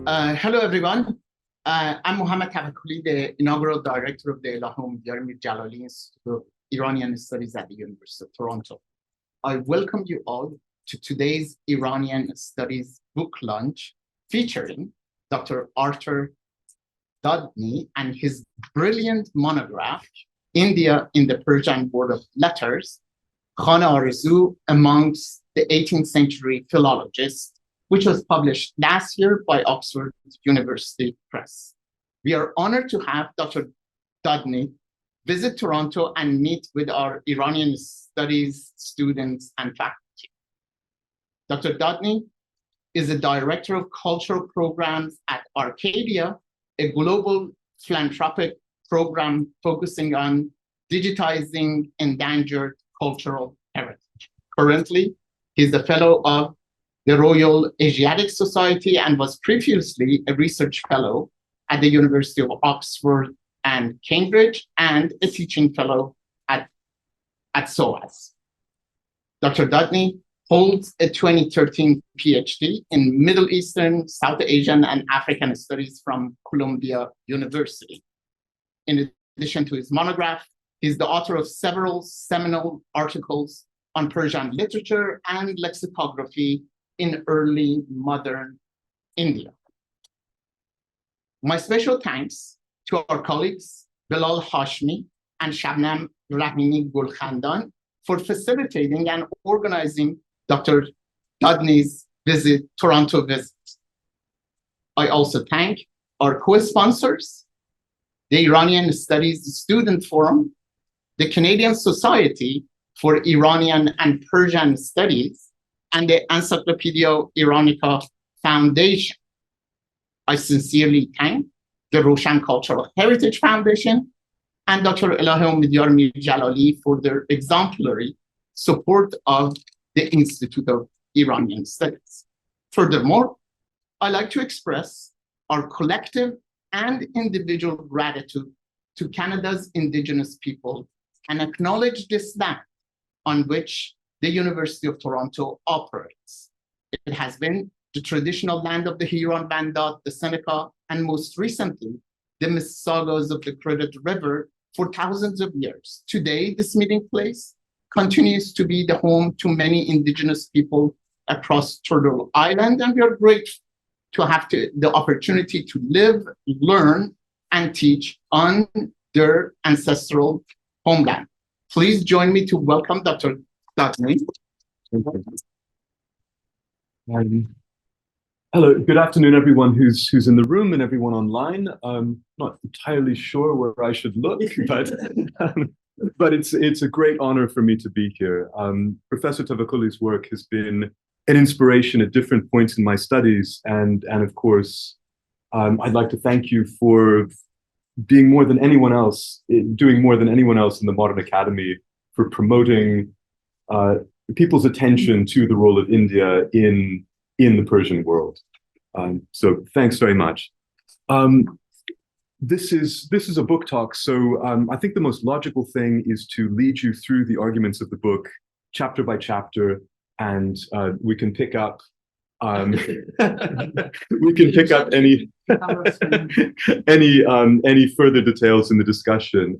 Hello, everyone. I'm Mohammad Tavakkoli, the inaugural director of the Elahé Mir-Djalali Institute of Iranian Studies at the University of Toronto. I welcome you all to today's Iranian Studies book launch featuring Dr. Arthur Dudney and his brilliant monograph, India in the Persian World of Letters, Ḳhān Ārzū amongst the 18th century philologists, which was published last year by Oxford University Press. We are honored to have Dr. Dudney visit Toronto and meet with our Iranian studies students and faculty. Dr. Dudney is the director of cultural programs at Arcadia, a global philanthropic program focusing on digitizing endangered cultural heritage. Currently, he's a fellow of the Royal Asiatic Society and was previously a research fellow at the University of Oxford and Cambridge and a teaching fellow at SOAS. Dr. Dudney holds a 2013 PhD in Middle Eastern, South Asian, and African Studies from Columbia University. In addition to his monograph, he's the author of several seminal articles on Persian literature and lexicography in early modern India. My special thanks to our colleagues Bilal Hashmi and Shabnam Rahimi Gulkhandan for facilitating and organizing Dr. Dudney's Toronto visit. I also thank our co-sponsors, the Iranian Studies Student Forum, the Canadian Society for Iranian and Persian Studies, and the Encyclopedia Iranica Foundation. I sincerely thank the Roshan Cultural Heritage Foundation and Dr. Elahé Omidyar Mir-Djalali for their exemplary support of the Institute of Iranian Studies. Furthermore, I'd like to express our collective and individual gratitude to Canada's Indigenous people and acknowledge this land on which the University of Toronto operates. It has been the traditional land of the Huron-Wendat, the Seneca, and most recently, the Mississaugas of the Credit River for thousands of years. Today, this meeting place continues to be the home to many Indigenous people across Turtle Island, and we are grateful to have the opportunity to live, learn, and teach on their ancestral homeland. Please join me to welcome Dr. Dudney. Hello, good afternoon, everyone who's in the room and everyone online. Not entirely sure where I should look, but it's a great honor for me to be here. Professor Tavakkoli's work has been an inspiration at different points in my studies, and of course, I'd like to thank you for being more than anyone else, doing more than anyone else in the Modern Academy for promoting people's attention to the role of India in the Persian world. So thanks very much. This is a book talk, so I think the most logical thing is to lead you through the arguments of the book chapter by chapter, and we can pick up any further details in the discussion.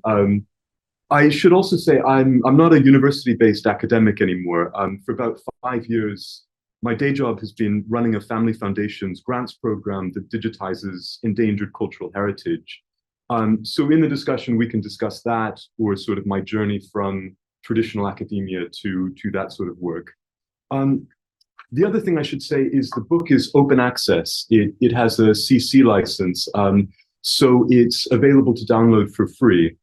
I should also say I'm not a university-based academic anymore. For about 5 years, my day job has been running a family foundation's grants program that digitizes endangered cultural heritage. So in the discussion, we can discuss that, or sort of my journey from traditional academia to that sort of work. The other thing I should say is the book is open access. It has a CC license, so it's available to download for free.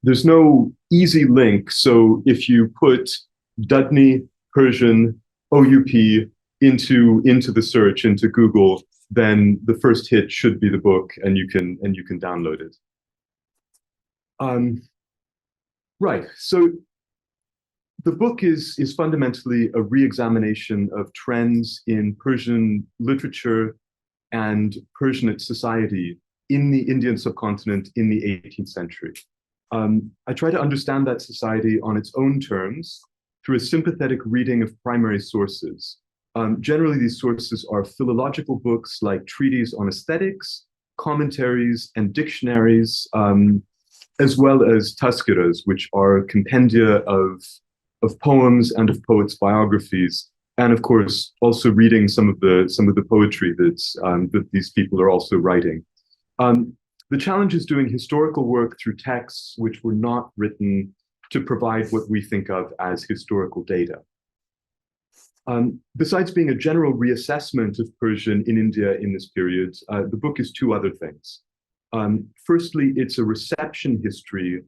There's no easy link, so if you put Dudney Persian OUP into the search into Google, then the first hit should be the book, and you can download it. Right, so the book is fundamentally a re-examination of trends in Persian literature and Persianate society in the Indian subcontinent in the 18th century. I try to understand that society on its own terms through a sympathetic reading of primary sources. Generally, these sources are philological books like treatises on aesthetics, commentaries, and dictionaries, as well as tazkiras, which are compendia of poems and of poets' biographies, and of course, also reading some of the poetry that these people are also writing. The challenge is doing historical work through texts which were not written to provide what we think of as historical data. Besides being a general reassessment of Persian in India in this period, the book is two other things. Firstly, it's a reception history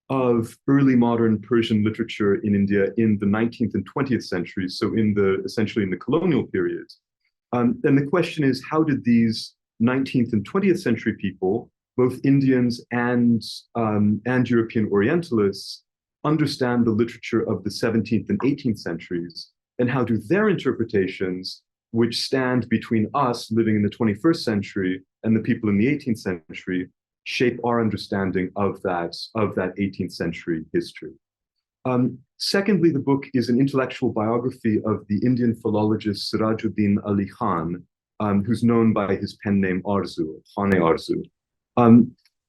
of early modern Persian literature in India in the 19th and 20th centuries, so essentially in the colonial period. And the question is, how did these 19th and 20th century people, both Indians and European Orientalists, understand the literature of the 17th and 18th centuries? And how do their interpretations, which stand between us living in the 21st century and the people in the 18th century, shape our understanding of that 18th century history? Secondly, the book is an intellectual biography of the Indian philologist Sirāj ʿAlī ख़hān, who's known by his pen name Ārzū, Ārzū.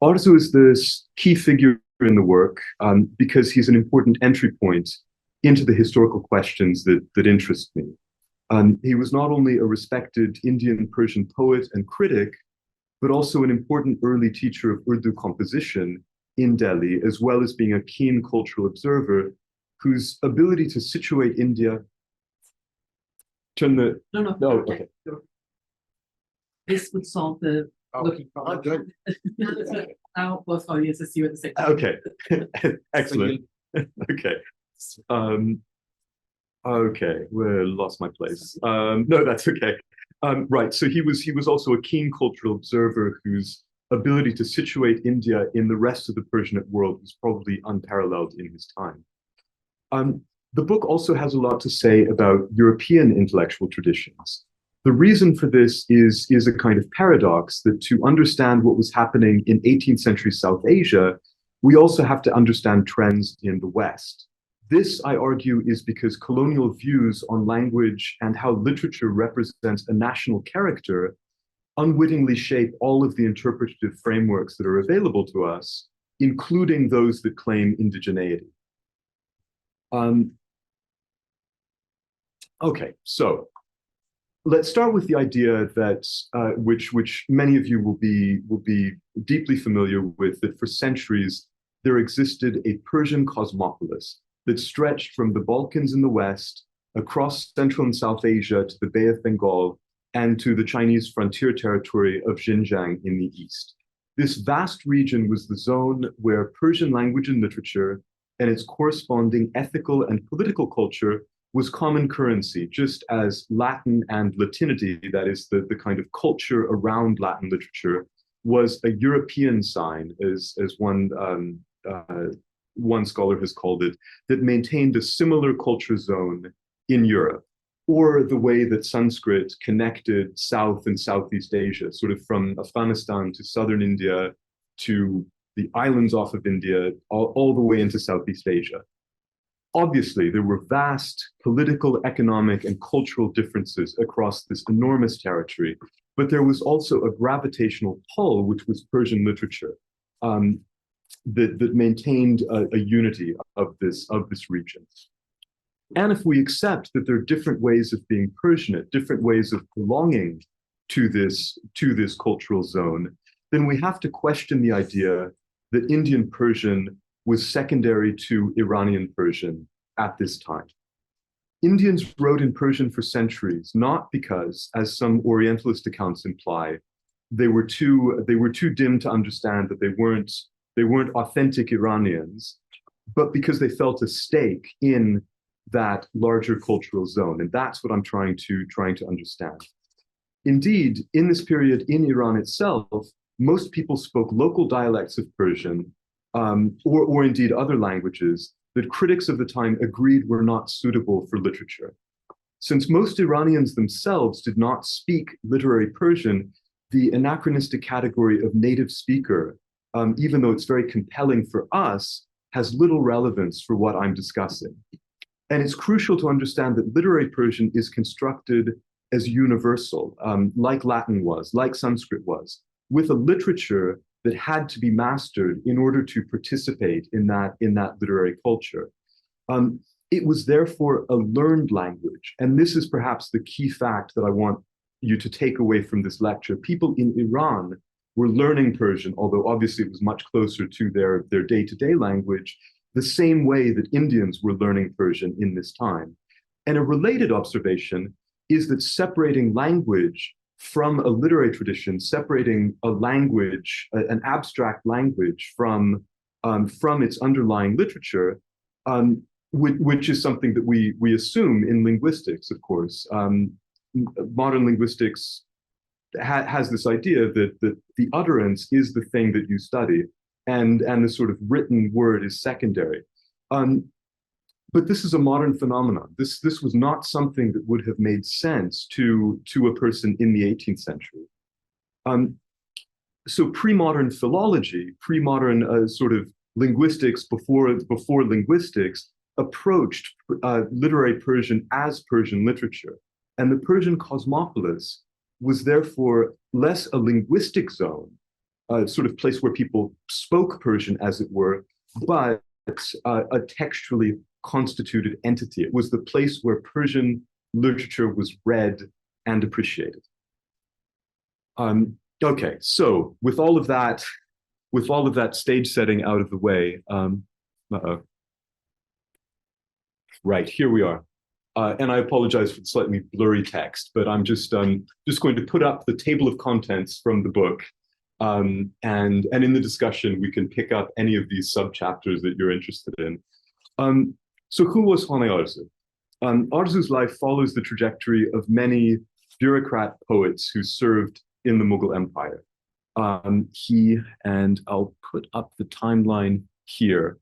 Ārzū is this key figure in the work because he's an important entry point into the historical questions that interest me. He was not only a respected Indian Persian poet and critic, but also an important early teacher of Urdu composition in Delhi, as well as being a keen cultural observer whose ability to situate India. No, okay. This would solve the looking problem. Good. Now both audiences see what the same. Okay, excellent. Okay. Okay, well, lost my place. No, that's okay. Right, so he was also a keen cultural observer whose ability to situate India in the rest of the Persianate world was probably unparalleled in his time. The book also has a lot to say about European intellectual traditions. The reason for this is a kind of paradox that to understand what was happening in 18th century South Asia, we also have to understand trends in the West. This, I argue, is because colonial views on language and how literature represents a national character unwittingly shape all of the interpretative frameworks that are available to us, including those that claim indigeneity. Okay, so let's start with the idea that which many of you will be deeply familiar with, that for centuries there existed a Persian cosmopolis that stretched from the Balkans in the west, across Central and South Asia to the Bay of Bengal, and to the Chinese frontier territory of Xinjiang in the east. This vast region was the zone where Persian language and literature and its corresponding ethical and political culture was common currency, just as Latin and Latinity, that is the kind of culture around Latin literature, was a European sign, as one scholar has called it, that maintained a similar culture zone in Europe, or the way that Sanskrit connected South and Southeast Asia, sort of from Afghanistan to southern India to the islands off of India, all the way into Southeast Asia. Obviously, there were vast political, economic, and cultural differences across this enormous territory, but there was also a gravitational pull, which was Persian literature, that maintained a unity of this region. And if we accept that there are different ways of being Persianate, different ways of belonging to this cultural zone, then we have to question the idea that Indian Persian was secondary to Iranian Persian at this time. Indians wrote in Persian for centuries, not because, as some Orientalist accounts imply, they were too dim to understand that they weren't authentic Iranians, but because they felt a stake in that larger cultural zone. And that's what I'm trying to understand. Indeed, in this period in Iran itself, most people spoke local dialects of Persian, or indeed other languages that critics of the time agreed were not suitable for literature. Since most Iranians themselves did not speak literary Persian, the anachronistic category of native speaker, even though it's very compelling for us, has little relevance for what I'm discussing. And it's crucial to understand that literary Persian is constructed as universal, like Latin was, like Sanskrit was, with a literature that had to be mastered in order to participate in that literary culture. It was therefore a learned language. And this is perhaps the key fact that I want you to take away from this lecture. People in Iran were learning Persian, although obviously it was much closer to their day-to-day language, the same way that Indians were learning Persian in this time. And a related observation is that separating language from a literary tradition, separating a language, an abstract language from its underlying literature, which is something that we assume in linguistics, of course. Modern linguistics has this idea that the utterance is the thing that you study, and the sort of written word is secondary. But this is a modern phenomenon. This was not something that would have made sense to a person in the 18th century. So pre-modern philology, pre-modern sort of linguistics before linguistics, approached literary Persian as Persian literature. And the Persian cosmopolis was therefore less a linguistic zone, sort of place where people spoke Persian, as it were, but a textually constituted entity. It was the place where Persian literature was read and appreciated. Okay, so with all of that stage setting out of the way, right, here we are. And I apologize for the slightly blurry text, but I'm just going to put up the table of contents from the book. And in the discussion, we can pick up any of these sub-chapters that you're interested in. So who was Ḥān Ārzū? Ārzū's life follows the trajectory of many bureaucrat poets who served in the Mughal Empire. And I'll put up the timeline here.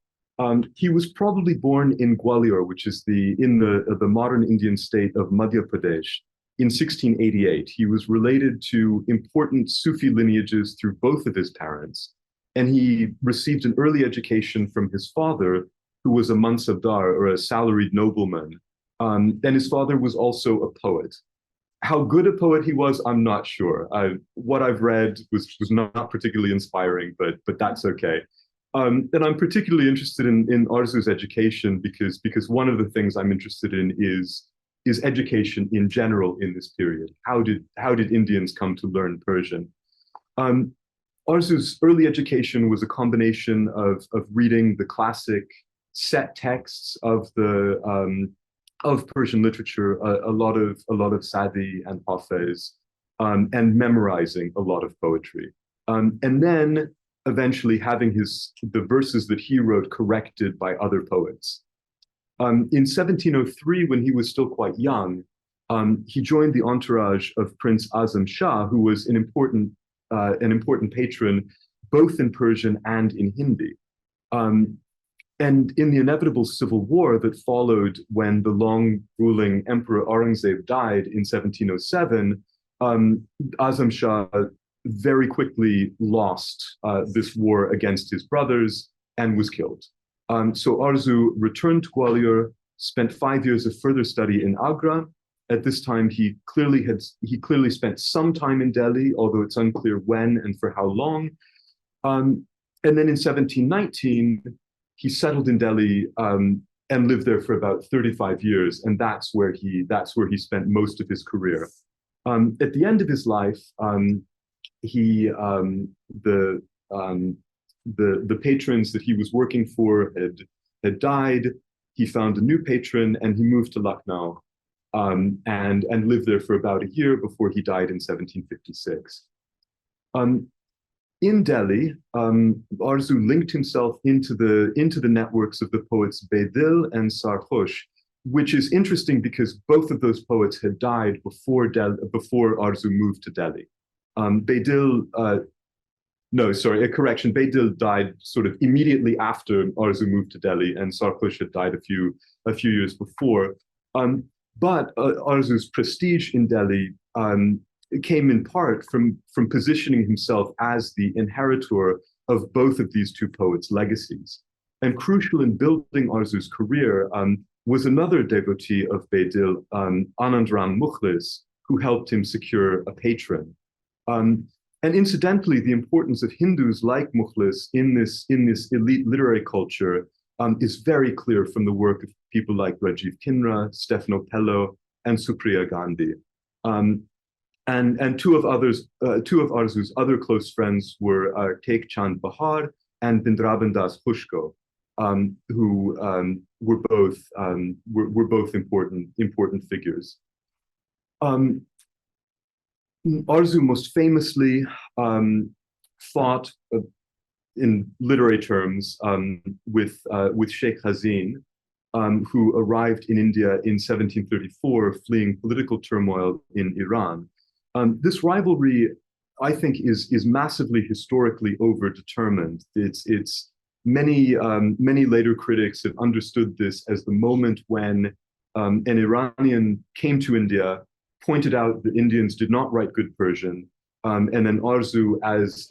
He was probably born in Gwalior, which is in the modern Indian state of Madhya Pradesh, in 1688. He was related to important Sufi lineages through both of his parents, and he received an early education from his father, who was a mansabdar, or a salaried nobleman. And his father was also a poet. How good a poet he was, I'm not sure. What I've read was not particularly inspiring, but that's okay. And I'm particularly interested in Ārzū's education because one of the things I'm interested in is education in general in this period. How did Indians come to learn Persian? Ārzū's early education was a combination of reading the classic set texts of Persian literature, a lot of Sa'di and Hafez, and memorizing a lot of poetry, and then eventually having the verses that he wrote corrected by other poets. In 1703, when he was still quite young, he joined the entourage of Prince Azam Shah, who was an important patron both in Persian and in Hindi. And in the inevitable civil war that followed when the long-ruling Emperor Aurangzeb died in 1707, Azam Shah very quickly lost this war against his brothers and was killed. So Ārzū returned to Gwalior, spent 5 years of further study in Agra. At this time, he clearly spent some time in Delhi, although it's unclear when and for how long. And then in 1719, he settled in Delhi and lived there for about 35 years, and that's where he spent most of his career. At the end of his life, the patrons that he was working for had died. He found a new patron, and he moved to Lucknow and lived there for about a year before he died in 1756. In Delhi, Ārzū linked himself into the networks of the poets Bedil and Sarkhosh, which is interesting because both of those poets had died before Ārzū moved to Delhi. Bedil died sort of immediately after Ārzū moved to Delhi, and Sarkhosh had died a few years before. But Ārzū's prestige in Delhi came in part from positioning himself as the inheritor of both of these two poets' legacies. And crucial in building Ārzū's career was another devotee of Bedil, Anandram Mukhlis, who helped him secure a patron. And incidentally, the importance of Hindus like Mukhlis in this elite literary culture is very clear from the work of people like Rajiv Kinra, Stefano Pello, and Supriya Gandhi. And two of Ārzū's other close friends were Tek Chand Bahar and Bindraban Das Khushko, who were both important figures. Ārzū most famously fought, in literary terms, with Sheikh Hazin, who arrived in India in 1734, fleeing political turmoil in Iran. This rivalry, I think, is massively historically overdetermined. It's many later critics have understood this as the moment when an Iranian came to India, pointed out that Indians did not write good Persian, and then Ārzū, as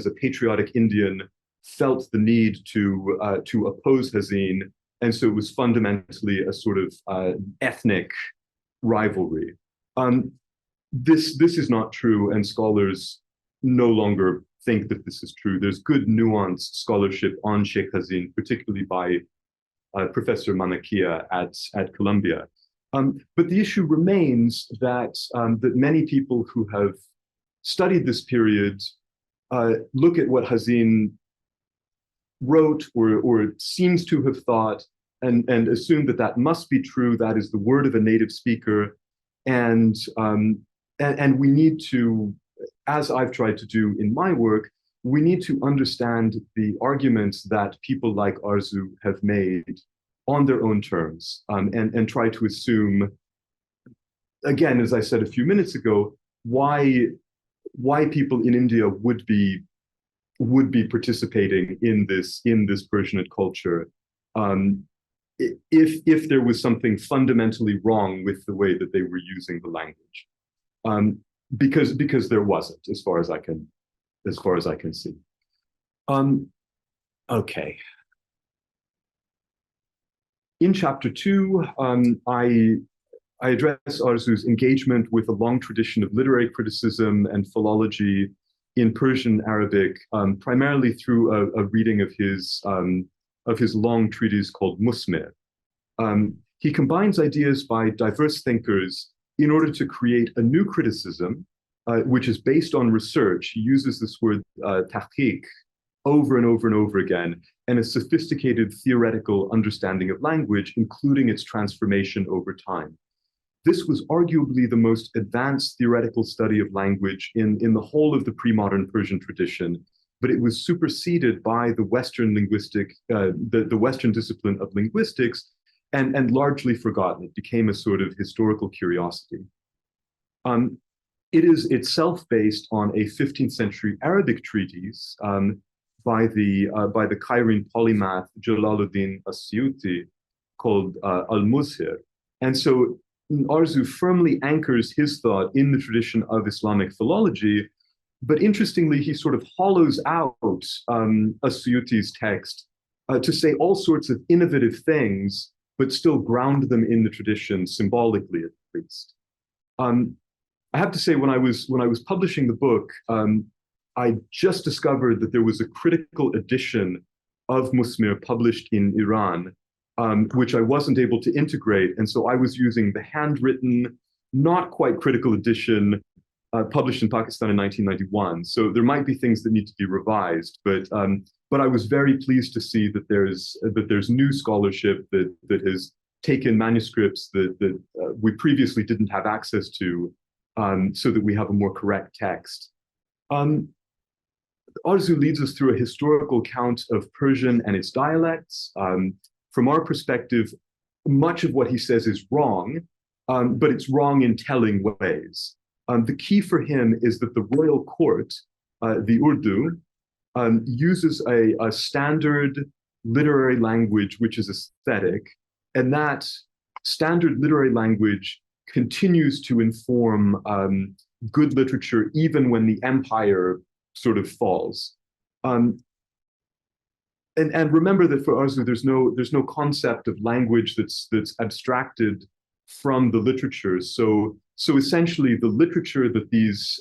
a patriotic Indian, felt the need to oppose Hazin, and so it was fundamentally a sort of ethnic rivalry. This is not true, and scholars no longer think that this is true. There's good nuanced scholarship on Sheikh Hazin, particularly by Professor Manakia at Columbia. But the issue remains that many people who have studied this period look at what Hazin wrote or seems to have thought and assume that must be true. That is the word of a native speaker, and we need to, as I've tried to do in my work, we need to understand the arguments that people like Ārzū have made on their own terms, and try to assume, again, as I said a few minutes ago, why people in India would be participating in this Persianate culture, if there was something fundamentally wrong with the way that they were using the language, because there wasn't, as far as I can see. Okay. In chapter 2, I address Ārzū's engagement with a long tradition of literary criticism and philology in Persian Arabic, primarily through a reading of his long treatise called Musmir. He combines ideas by diverse thinkers in order to create a new criticism, which is based on research. He uses this word tahqiq over and over and over again, and a sophisticated theoretical understanding of language, including its transformation over time. This was arguably the most advanced theoretical study of language in the whole of the pre-modern Persian tradition, but it was superseded by the Western the Western discipline of linguistics, and largely forgotten. It became a sort of historical curiosity. It is itself based on a 15th century Arabic treatise by the Cairene polymath Jalaluddin as-Suyuti called al-Muzhir. And so Ārzū firmly anchors his thought in the tradition of Islamic philology, but interestingly, he sort of hollows out as-Suyuti's text to say all sorts of innovative things, but still ground them in the tradition symbolically, at least. I have to say, when I was publishing the book, I just discovered that there was a critical edition of Musmir published in Iran, which I wasn't able to integrate. And so I was using the handwritten, not quite critical edition published in Pakistan in 1991. So there might be things that need to be revised, but I was very pleased to see that there's new scholarship that has taken manuscripts that we previously didn't have access to, so that we have a more correct text. Ārzū leads us through a historical account of Persian and its dialects. From our perspective, much of what he says is wrong, but it's wrong in telling ways. The key for him is that the royal court, the Urdu, uses a standard literary language which is aesthetic, and that standard literary language continues to inform good literature even when the empire sort of falls. and remember that for Ārzū, there's no concept of language that's abstracted from the literature. So essentially, the literature that these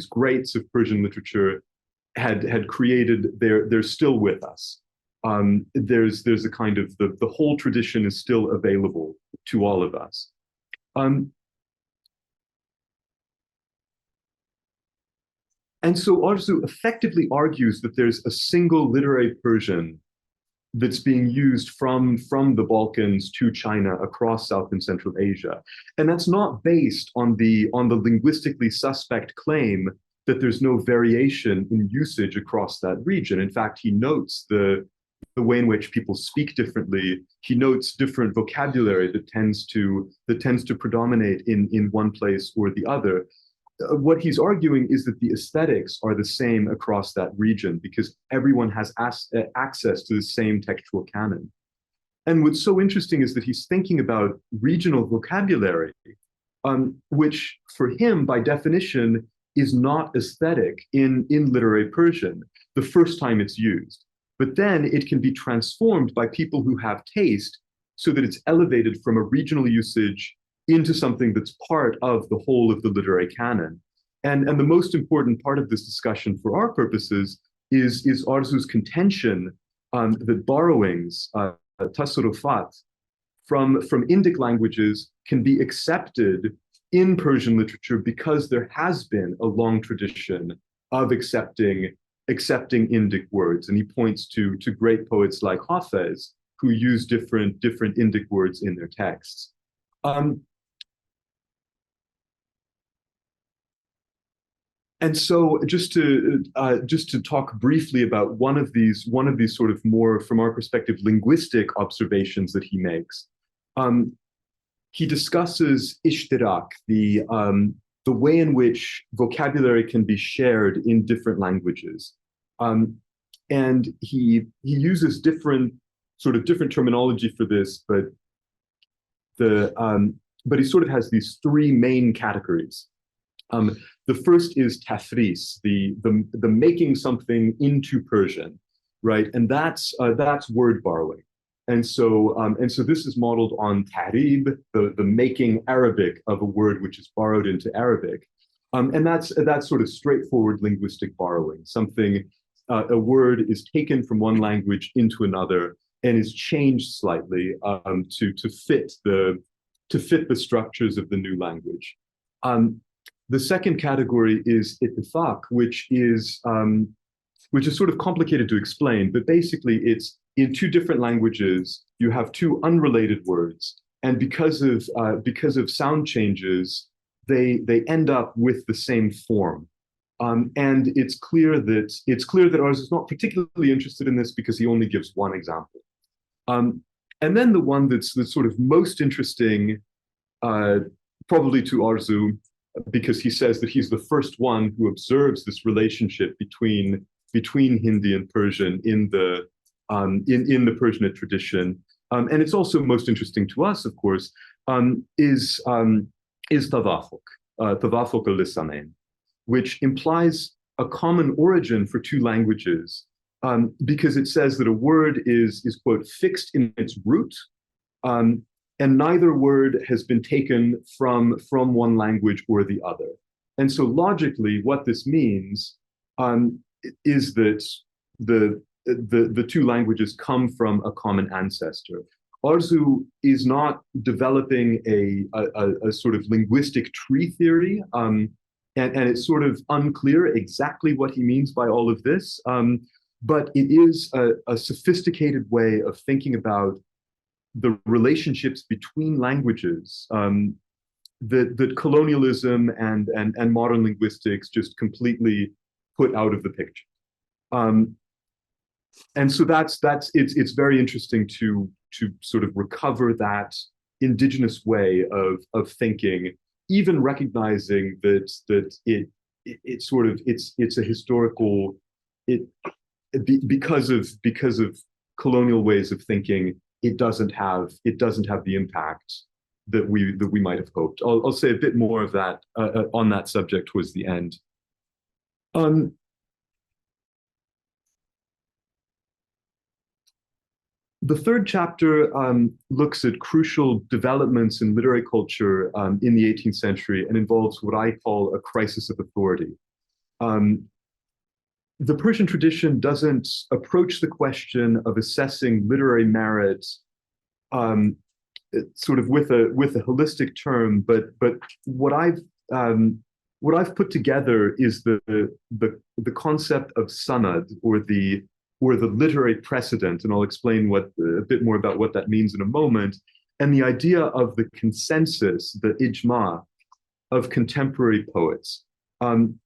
greats of Persian literature had created, they're still with us. There's a kind of the whole tradition is still available to all of us. And so Ārzū effectively argues that there's a single literary Persian that's being used from the Balkans to China across South and Central Asia. And that's not based on the linguistically suspect claim that there's no variation in usage across that region. In fact, he notes the way in which people speak differently. He notes different vocabulary that tends to predominate in one place or the other. What he's arguing is that the aesthetics are the same across that region because everyone has access to the same textual canon. And what's so interesting is that he's thinking about regional vocabulary, which for him, by definition, is not aesthetic in literary Persian the first time it's used. But then it can be transformed by people who have taste so that it's elevated from a regional usage into something that's part of the whole of the literary canon. And the most important part of this discussion for our purposes is Ārzū's contention that borrowings, tasarrufat, from Indic languages can be accepted in Persian literature because there has been a long tradition of accepting Indic words. And he points to great poets like Hafez, who use different Indic words in their texts. And so just to talk briefly about one of these sort of more, from our perspective, linguistic observations that he makes. He discusses ishtirak, the way in which vocabulary can be shared in different languages. And he uses different terminology for this, but he sort of has these three main categories. The first is tafris, the making something into Persian, right? And that's word borrowing. And so this is modeled on tahrib, the making Arabic of a word which is borrowed into Arabic. And that's sort of straightforward linguistic borrowing. A word is taken from one language into another and is changed slightly to fit the structures of the new language. The second category is ittifaq, which is sort of complicated to explain, but basically it's in two different languages, you have two unrelated words, and because of sound changes, they end up with the same form. And it's clear that Ārzū is not particularly interested in this because he only gives one example. And then the one that's sort of most interesting, probably to Ārzū, because he says that he's the first one who observes this relationship between Hindi and Persian in the Persianate tradition, and it's also most interesting to us, of course, is tawāfuq al-lisanayn, which implies a common origin for two languages, because it says that a word is quote fixed in its root. And neither word has been taken from one language or the other. And so logically, what this means is that the two languages come from a common ancestor. Ārzū is not developing a sort of linguistic tree theory, and it's sort of unclear exactly what he means by all of this, but it is a sophisticated way of thinking about the relationships between languages that colonialism and modern linguistics just completely put out of the picture. And so it's very interesting to sort of recover that indigenous way of thinking, even recognizing that it's a historical, because of colonial ways of thinking, it doesn't have the impact that we might have hoped. I'll say a bit more of that on that subject towards the end. The third chapter looks at crucial developments in literary culture in the 18th century and involves what I call a crisis of authority. The Persian tradition doesn't approach the question of assessing literary merit sort of with a holistic term, but what I've put together is the concept of sanad, or the literary precedent, and I'll explain a bit more about what that means in a moment, and the idea of the consensus, the ijma, of contemporary poets. And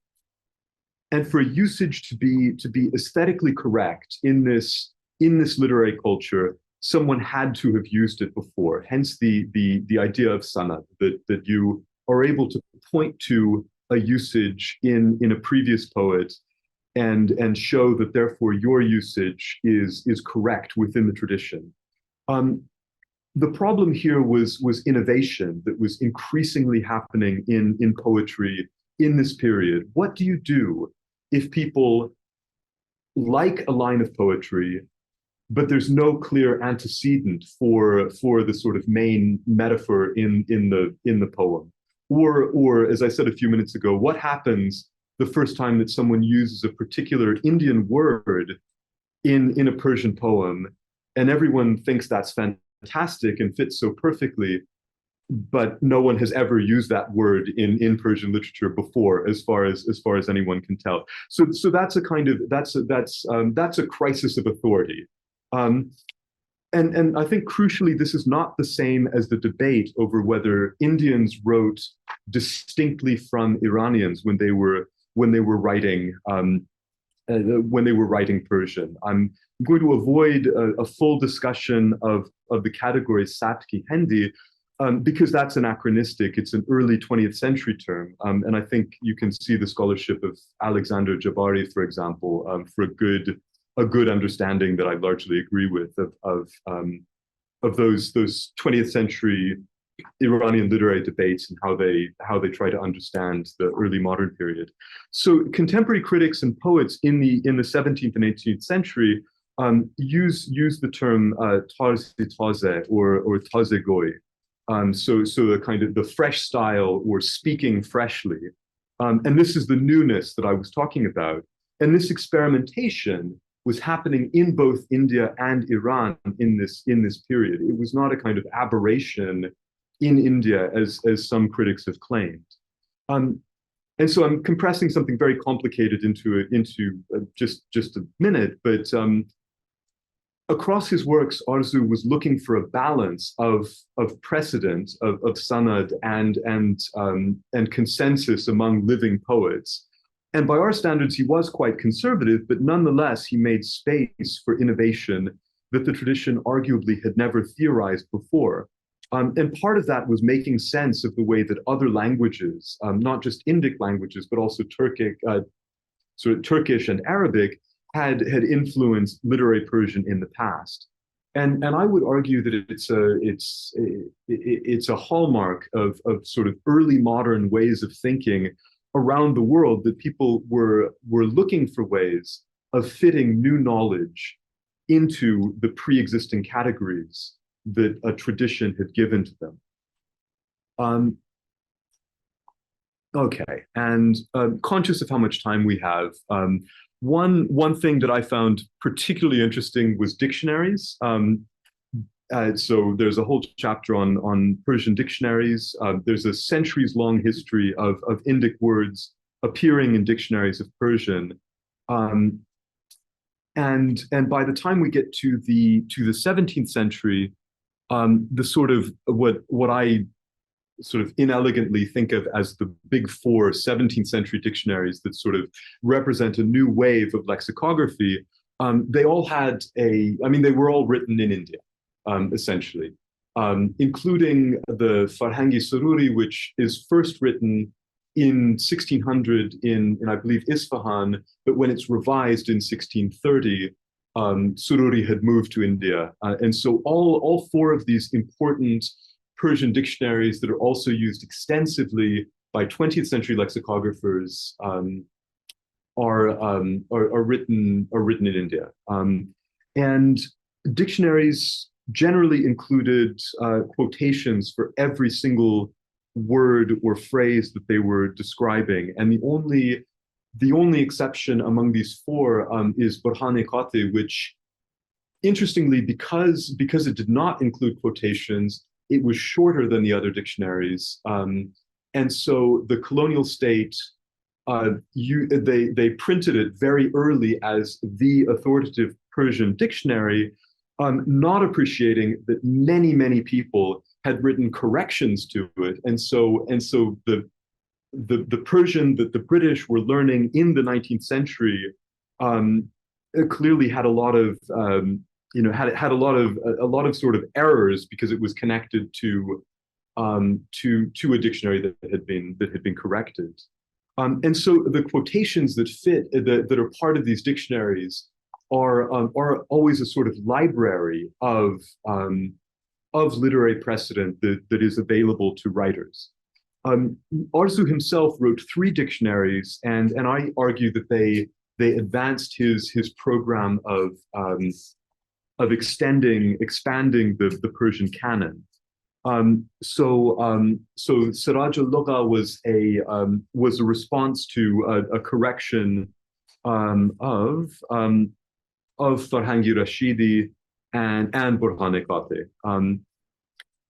for usage to be aesthetically correct in this literary culture, someone had to have used it before. Hence the idea of sanad, that you are able to point to a usage in a previous poet and show that therefore your usage is correct within the tradition. The problem here was innovation that was increasingly happening in poetry in this period. What do you do if people like a line of poetry, but there's no clear antecedent for the sort of main metaphor in the poem? Or as I said a few minutes ago, what happens the first time that someone uses a particular Indian word in a Persian poem, and everyone thinks that's fantastic and fits so perfectly, but no one has ever used that word in Persian literature before, as far as anyone can tell. So that's a kind of that's a crisis of authority. And I think crucially, this is not the same as the debate over whether Indians wrote distinctly from Iranians when they were writing Persian. I'm going to avoid a full discussion of the category Sabt-ki Hindi, because that's anachronistic. It's an early 20th century term. And I think you can see the scholarship of Alexander Jabari, for example, for a good understanding that I largely agree with of those 20th century Iranian literary debates and how they try to understand the early modern period. So contemporary critics and poets in the 17th and 18th century use the term tāzah-goኢና or tāzah-goʿī. So the kind of the fresh style, or speaking freshly. And this is the newness that I was talking about. And this experimentation was happening in both India and Iran in this period. It was not a kind of aberration in India, as some critics have claimed. And so I'm compressing something very complicated into just a minute, but across his works, Ārzū was looking for a balance of precedent, of sanad and consensus among living poets. And by our standards, he was quite conservative, but nonetheless, he made space for innovation that the tradition arguably had never theorized before. And part of that was making sense of the way that other languages, not just Indic languages, but also Turkish and Arabic, had influenced literary Persian in the past. And I would argue that it's a hallmark of sort of early modern ways of thinking around the world, that people were looking for ways of fitting new knowledge into the pre-existing categories that a tradition had given to them. Okay, and conscious of how much time we have, one thing that I found particularly interesting was dictionaries. So there's a whole chapter on Persian dictionaries. There's a centuries-long history of Indic words appearing in dictionaries of Persian. And by the time we get to the 17th century, the sort of what I sort of inelegantly think of as the big four 17th century dictionaries that sort of represent a new wave of lexicography, they all had they were all written in India, essentially, including the Farhangi Sururi, which is first written in 1600 in I believe, Isfahan, but when it's revised in 1630, Sururi had moved to India. And so all four of these important Persian dictionaries that are also used extensively by 20th century lexicographers are written in India. And dictionaries generally included quotations for every single word or phrase that they were describing. And the only exception among these four is burhan-e-qati, which, interestingly, because it did not include quotations, it was shorter than the other dictionaries. And so the colonial state, they printed it very early as the authoritative Persian dictionary, not appreciating that many people had written corrections to it. And so the Persian that the British were learning in the 19th century clearly had a lot of had a lot of sort of errors because it was connected to a dictionary that had been corrected. And so the quotations that fit that are part of these dictionaries are always a sort of library of literary precedent that is available to writers. Ārzū himself wrote 3 dictionaries, and I argue that they advanced his program of expanding the Persian canon. So Sirāj al-Lugha was a response to a correction of Farhangi Rashidi and burhan-e-qati.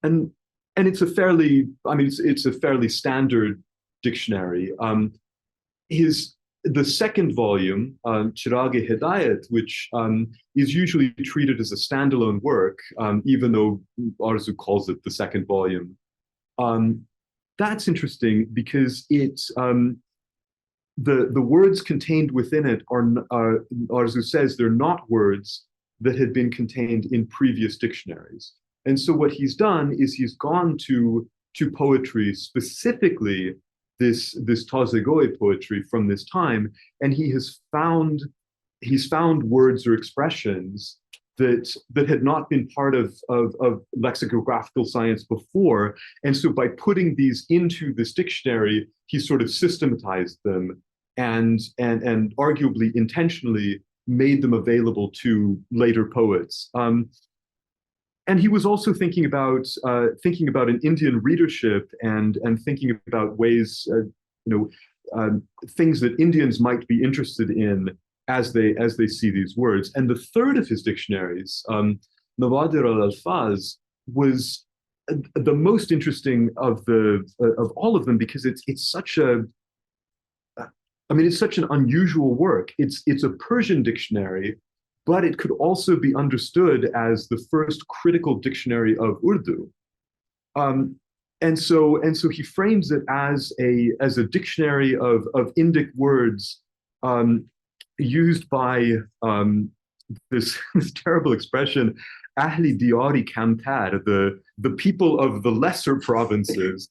And it's a fairly, it's a fairly standard dictionary. The second volume, Chirāg-e-Hidayat, which is usually treated as a standalone work, even though Ārzū calls it the second volume. That's interesting because it's the words contained within it are Ārzū says they're not words that had been contained in previous dictionaries. And so what he's done is he's gone to poetry, specifically this tāzah-goʿī poetry from this time, and he's found words or expressions that had not been part of lexicographical science before. And so by putting these into this dictionary, he sort of systematized them and arguably intentionally made them available to later poets. And he was also thinking about an Indian readership and thinking about ways, things that Indians might be interested in as they see these words. And the third of his dictionaries, Nawādir al-Alfāz, was the most interesting of all of them because it's such an unusual work. It's a Persian dictionary, but it could also be understood as the first critical dictionary of Urdu. And so he frames it as a dictionary of Indic words used by this terrible expression, ahli diyari kamtar, the people of the lesser provinces,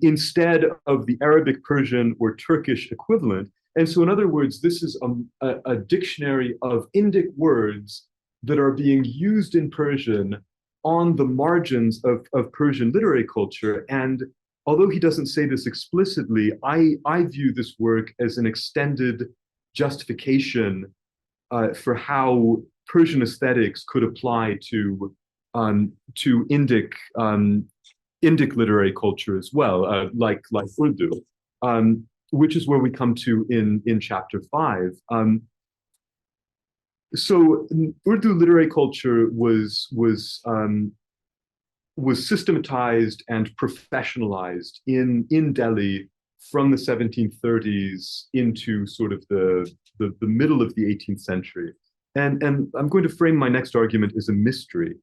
instead of the Arabic, Persian, or Turkish equivalent. And so, in other words, this is a dictionary of Indic words that are being used in Persian on the margins of Persian literary culture. And although he doesn't say this explicitly, I view this work as an extended justification for how Persian aesthetics could apply to Indic literary culture as well, like Urdu. Which is where we come to in chapter 5. So Urdu literary culture was systematized and professionalized in Delhi from the 1730s into sort of the middle of the 18th century. And I'm going to frame my next argument as a mystery.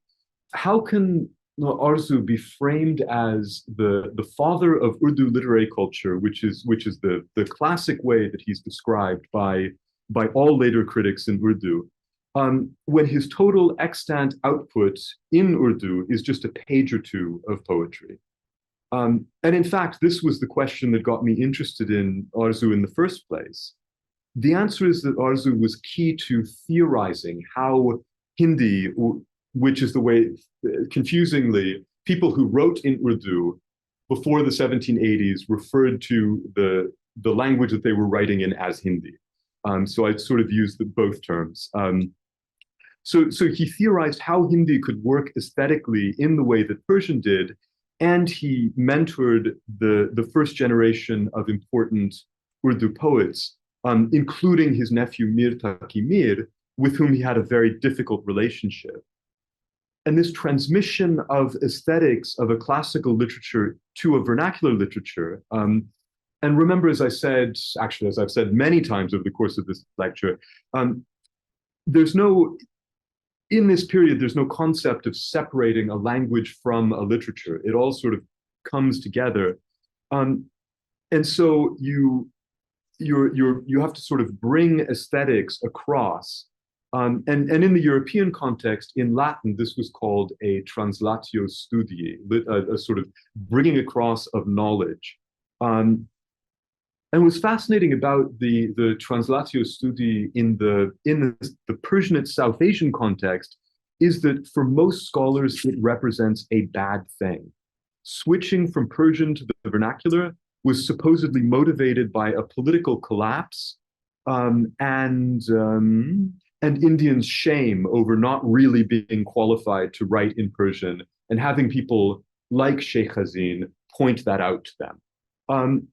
How can Ārzū be framed as the father of Urdu literary culture, which is the classic way that he's described by all later critics in Urdu, when his total extant output in Urdu is just a page or two of poetry? And in fact, this was the question that got me interested in Ārzū in the first place. The answer is that Ārzū was key to theorizing how Hindi, which is the way, confusingly, people who wrote in Urdu before the 1780s referred to the language that they were writing in as Hindi. So I'd sort of use both terms. So he theorized how Hindi could work aesthetically in the way that Persian did, and he mentored the first generation of important Urdu poets, including his nephew Mir, with whom he had a very difficult relationship. And this transmission of aesthetics of a classical literature to a vernacular literature, and remember, as I said, actually, as I've said many times over the course of this lecture, in this period, there's no concept of separating a language from a literature. It all sort of comes together. And so you have to sort of bring aesthetics across. And in the European context, in Latin, this was called a translatio studii, a sort of bringing across of knowledge. And what's fascinating about the translatio studii in the Persianate South Asian context is that for most scholars, it represents a bad thing. Switching from Persian to the vernacular was supposedly motivated by a political collapse and Indians' shame over not really being qualified to write in Persian and having people like Sheikh Hazin point that out to them.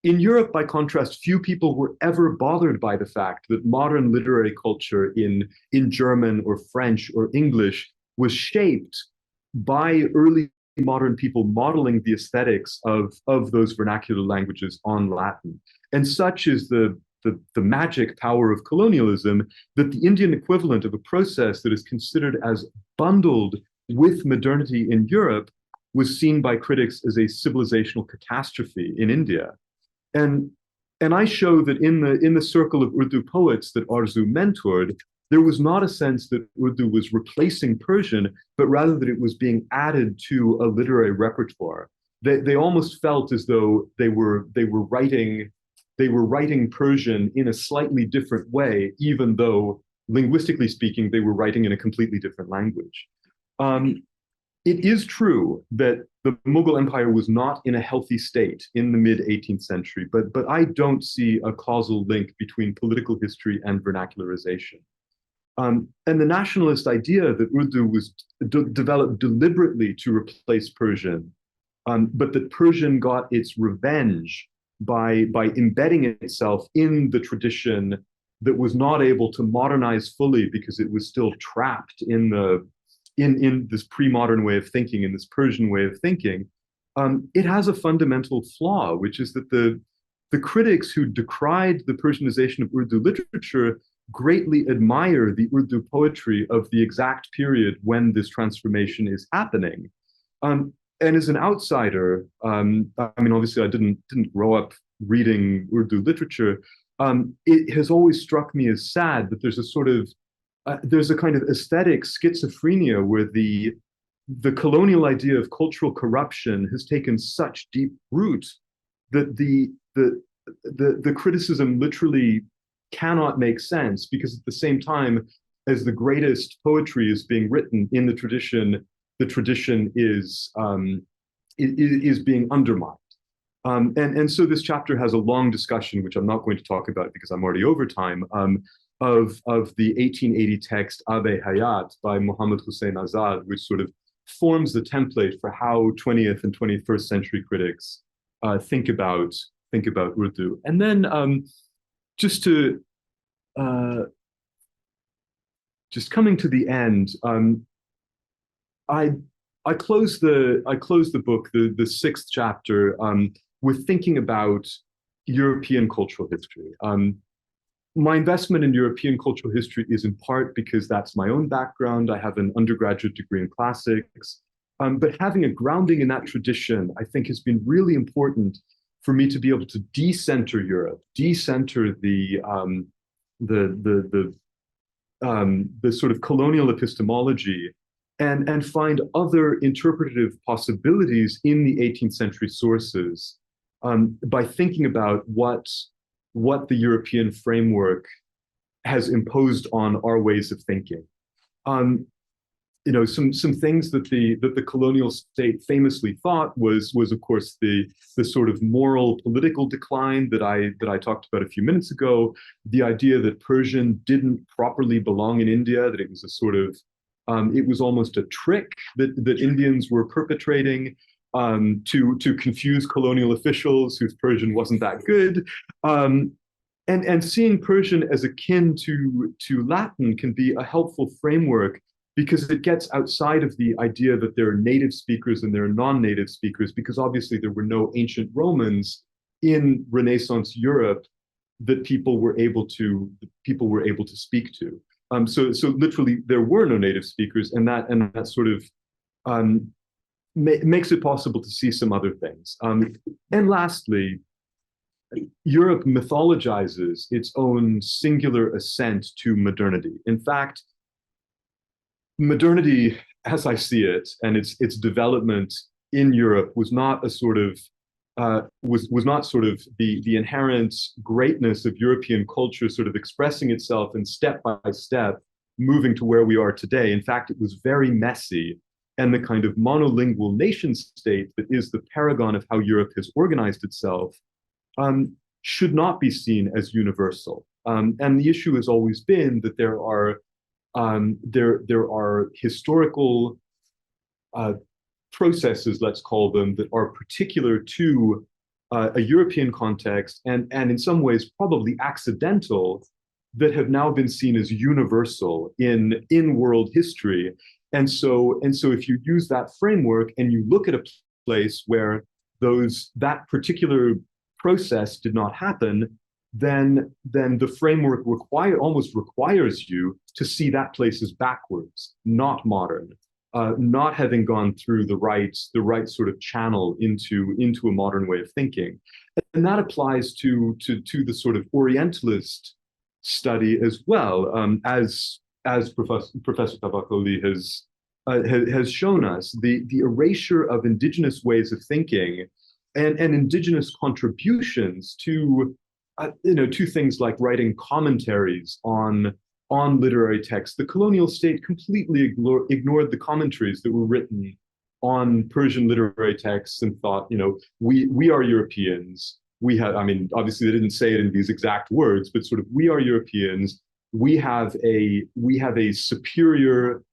In Europe, by contrast, few people were ever bothered by the fact that modern literary culture in German or French or English was shaped by early modern people modeling the aesthetics of those vernacular languages on Latin. And such is the magic power of colonialism that the Indian equivalent of a process that is considered as bundled with modernity in Europe was seen by critics as a civilizational catastrophe in India. And I show that in the circle of Urdu poets that Ārzū mentored, there was not a sense that Urdu was replacing Persian, but rather that it was being added to a literary repertoire. They almost felt as though they were writing Persian in a slightly different way, even though linguistically speaking, they were writing in a completely different language. It is true that the Mughal Empire was not in a healthy state in the mid-18th century, but I don't see a causal link between political history and vernacularization. And the nationalist idea that Urdu was developed deliberately to replace Persian, but that Persian got its revenge by embedding itself in the tradition that was not able to modernize fully because it was still trapped in this pre-modern way of thinking, in this Persian way of thinking, it has a fundamental flaw, which is that the critics who decried the Persianization of Urdu literature greatly admire the Urdu poetry of the exact period when this transformation is happening. And as an outsider, I mean, obviously I didn't grow up reading Urdu literature. It has always struck me as sad that there's a kind of aesthetic schizophrenia where the colonial idea of cultural corruption has taken such deep root that the criticism literally cannot make sense, because at the same time as the greatest poetry is being written in the tradition is being undermined. And so this chapter has a long discussion, which I'm not going to talk about because I'm already over time, of the 1880 text Abd Hayat by Muhammad Hussein Azad, which sort of forms the template for how 20th and 21st century critics think about Urdu. And then just coming to the end, I close the book, the sixth chapter, with thinking about European cultural history. My investment in European cultural history is in part because that's my own background. I have an undergraduate degree in classics, but having a grounding in that tradition, I think, has been really important for me to be able to decenter Europe, decenter the sort of colonial epistemology, and find other interpretative possibilities in the 18th century sources by thinking about what the European framework has imposed on our ways of thinking. some things that the colonial state famously thought was of course the sort of moral political decline that I talked about a few minutes ago, the idea that Persian didn't properly belong in India, that it was a sort of it was almost a trick that Indians were perpetrating to confuse colonial officials whose Persian wasn't that good. And seeing Persian as akin to Latin can be a helpful framework because it gets outside of the idea that there are native speakers and there are non-native speakers, because obviously there were no ancient Romans in Renaissance Europe that people were able to speak to. So literally there were no native speakers, and that sort of makes it possible to see some other things. And lastly, Europe mythologizes its own singular ascent to modernity. In fact, modernity, as I see it, and its development in Europe was not a sort of was not sort of the inherent greatness of European culture sort of expressing itself and step by step moving to where we are today. In fact, it was very messy, and the kind of monolingual nation state that is the paragon of how Europe has organized itself should not be seen as universal. And the issue has always been that there are historical processes, let's call them, that are particular to a European context and in some ways probably accidental, that have now been seen as universal in world history. And so if you use that framework and you look at a place where that particular process did not happen, then the framework almost requires you to see that place as backwards, not modern, not having gone through the right sort of channel into a modern way of thinking. And that applies to the sort of Orientalist study as well, as Professor Tavakoli has shown us, the erasure of indigenous ways of thinking and indigenous contributions to things like writing commentaries on literary texts. The colonial state completely ignored the commentaries that were written on Persian literary texts and thought, we are Europeans. We have, I mean, obviously they didn't say it in these exact words, but sort of, we are Europeans. We have a superior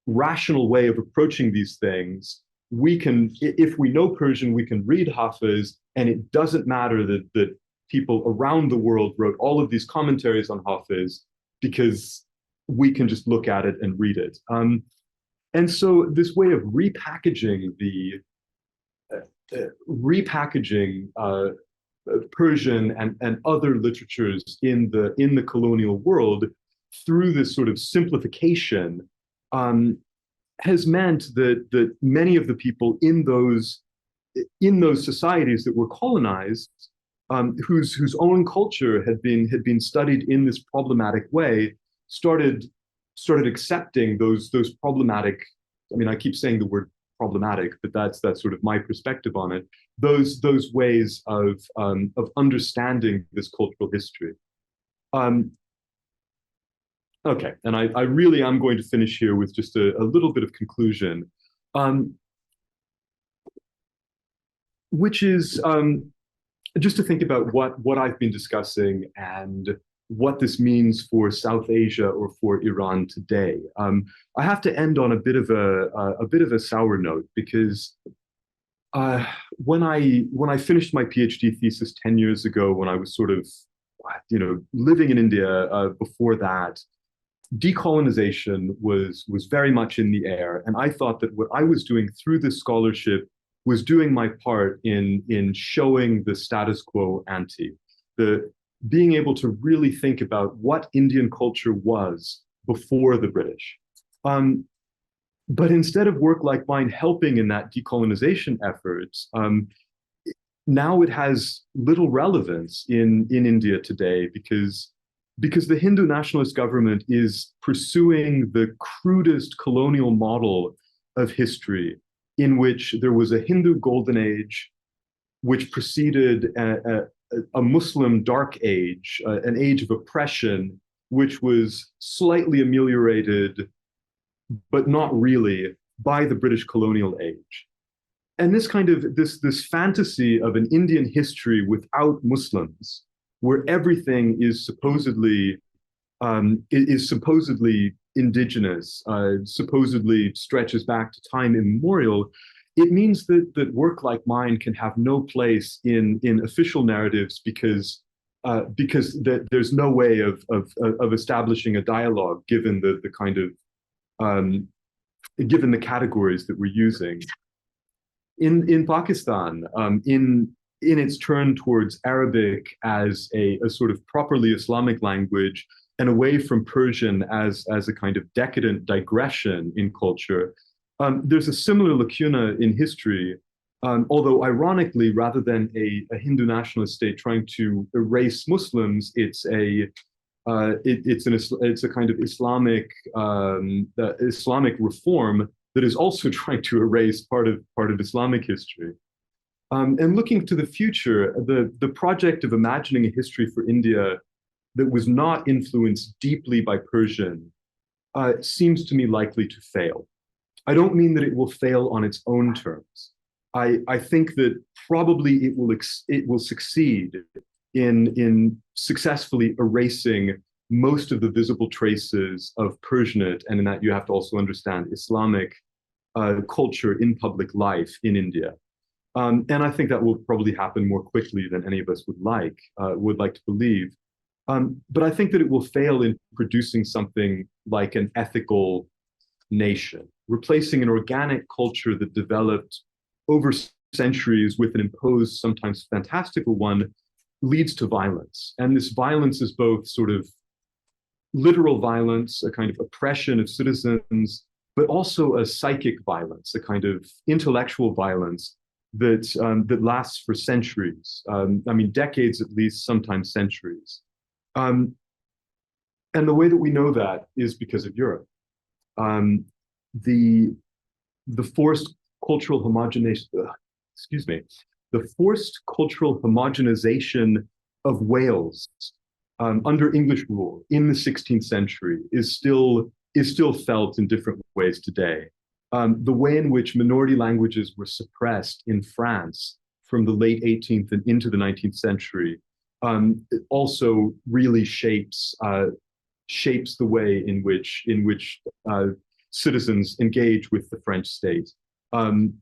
rational way of approaching these things. We can, if we know Persian, we can read Hafiz, and it doesn't matter that people around the world wrote all of these commentaries on Hafiz, because we can just look at it and read it. And so this way of repackaging Persian and other literatures in the colonial world through this sort of simplification has meant that many of the people in those societies that were colonized, whose own culture had been studied in this problematic way, started accepting those problematic. I mean, I keep saying the word problematic, but that's sort of my perspective on it. Those ways of understanding this cultural history. Okay, and I really am going to finish here with just a little bit of conclusion, which is just to think about what I've been discussing and what this means for South Asia or for Iran today. I have to end on a bit of a sour note, because when I finished my PhD thesis 10 years ago, when I was sort of living in India before that, decolonization was very much in the air, and I thought that what I was doing through this scholarship was doing my part in showing the status quo ante, being able to really think about what Indian culture was before the British. But instead of work like mine helping in that decolonization effort, now it has little relevance in India today, because the Hindu nationalist government is pursuing the crudest colonial model of history, in which there was a Hindu golden age, which preceded a Muslim dark age, an age of oppression, which was slightly ameliorated but not really, by the British colonial age. And this kind of this fantasy of an Indian history without Muslims, where everything is supposedly indigenous, supposedly stretches back to time immemorial, it means that work like mine can have no place in official narratives because there's no way of establishing a dialogue given the kind of given the categories that we're using. In Pakistan, in its turn towards Arabic as a sort of properly Islamic language and away from Persian as a kind of decadent digression in culture, there's a similar lacuna in history, although ironically, rather than a Hindu nationalist state trying to erase Muslims, it's a kind of Islamic reform that is also trying to erase part of Islamic history. And looking to the future, the project of imagining a history for India that was not influenced deeply by Persian seems to me likely to fail. I don't mean that it will fail on its own terms. I think that probably it will succeed in successfully erasing most of the visible traces of Persianate, and in that you have to also understand Islamic culture in public life in India. And I think that will probably happen more quickly than any of us would like to believe. But I think that it will fail in producing something like an ethical nation, replacing an organic culture that developed over centuries with an imposed, sometimes fantastical one, leads to violence. And this violence is both sort of literal violence, a kind of oppression of citizens, but also a psychic violence, a kind of intellectual violence that lasts for centuries. I mean, decades at least, sometimes centuries. And the way that we know that is because of Europe. The forced cultural homogenization, the forced cultural homogenization of Wales under English rule in the 16th century is still felt in different ways today. The way in which minority languages were suppressed in France from the late 18th and into the 19th century also really shapes the way in which citizens engage with the French state. And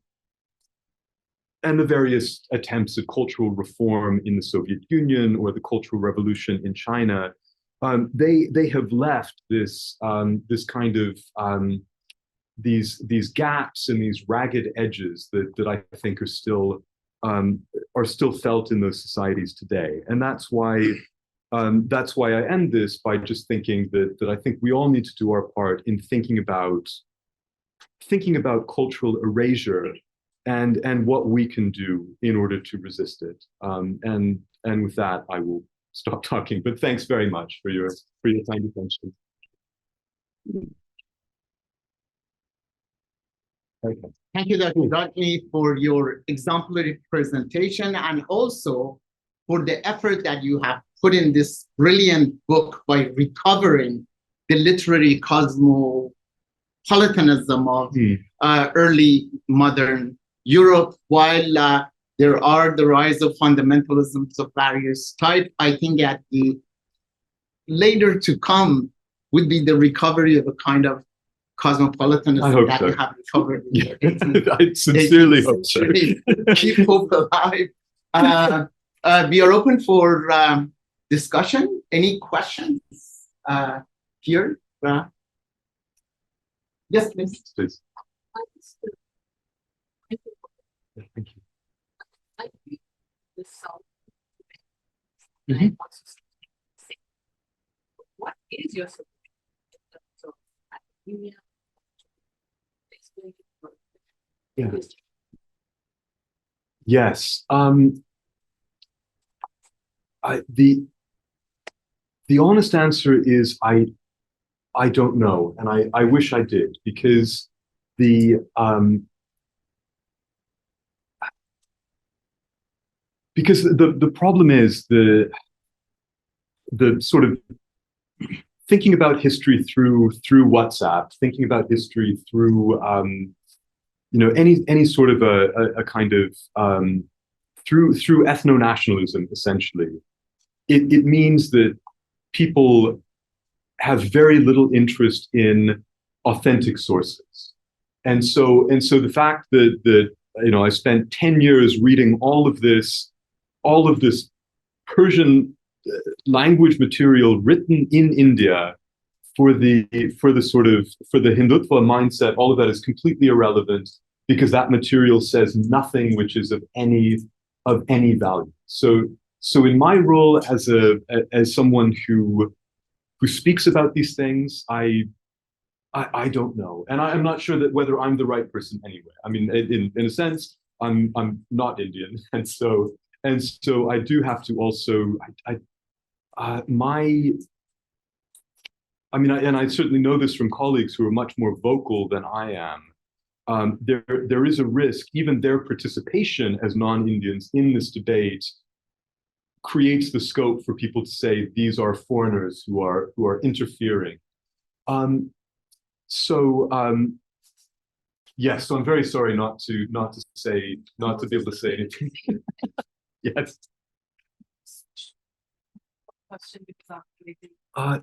the various attempts at cultural reform in the Soviet Union or the Cultural Revolution in China, they have left this kind of these gaps and these ragged edges that I think are still felt in those societies today. And that's why I end this by just thinking that I think we all need to do our part in thinking about cultural erasure and what we can do in order to resist it. And with that, I will stop talking. But thanks very much for your kind attention. Okay. Thank you, Dr. Dudney, for your exemplary presentation and also for the effort that you have put in this brilliant book by recovering the literary cosmopolitanism of early modern Europe, while there are the rise of fundamentalisms of various types. I think at the later to come would be the recovery of a kind of cosmopolitanism that you have recovered. Yeah. I sincerely hope so. Keep hope alive. We are open for discussion. Any questions here? Yes, please. Please. Thank you. I think the South. What is your solution in terms of academia? Yeah. Yes. The honest answer is I don't know, and I wish I did, because the problem is the sort of thinking about history through WhatsApp, thinking about history through any sort of a kind of through ethno-nationalism, essentially. It means that people have very little interest in authentic sources. And so the fact that I spent 10 years reading all of this Persian language material written in India for the Hindutva mindset, all of that is completely irrelevant because that material says nothing which is of any value. So in my role as someone who speaks about these things, I don't know, and I'm not sure that whether I'm the right person anyway. I mean, in a sense, I'm not Indian, and so I do have to also and I certainly know this from colleagues who are much more vocal than I am. There is a risk, even their participation as non-Indians in this debate creates the scope for people to say these are foreigners who are interfering. Yes, so I'm very sorry not to be able to say anything. Yes. Question because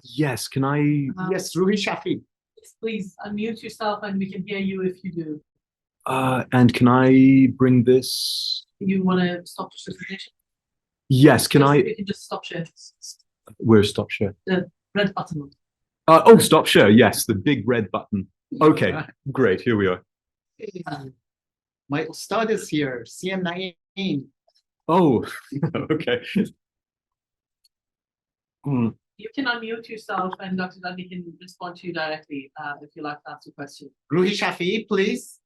yes, can I? Yes, Ruhi Shafi. please unmute yourself and we can hear you if you do. And can I bring this? You want to stop the presentation? Yes, can I? You can just stop share. Where's stop share? The red button. Oh, stop share. Yes, the big red button. Okay, great. Here we are. My ustad is here, CM Naeem. Oh, okay. You can unmute yourself and Dr. Dudney can respond to you directly if you like to ask a question. Ruhi Shafi, please.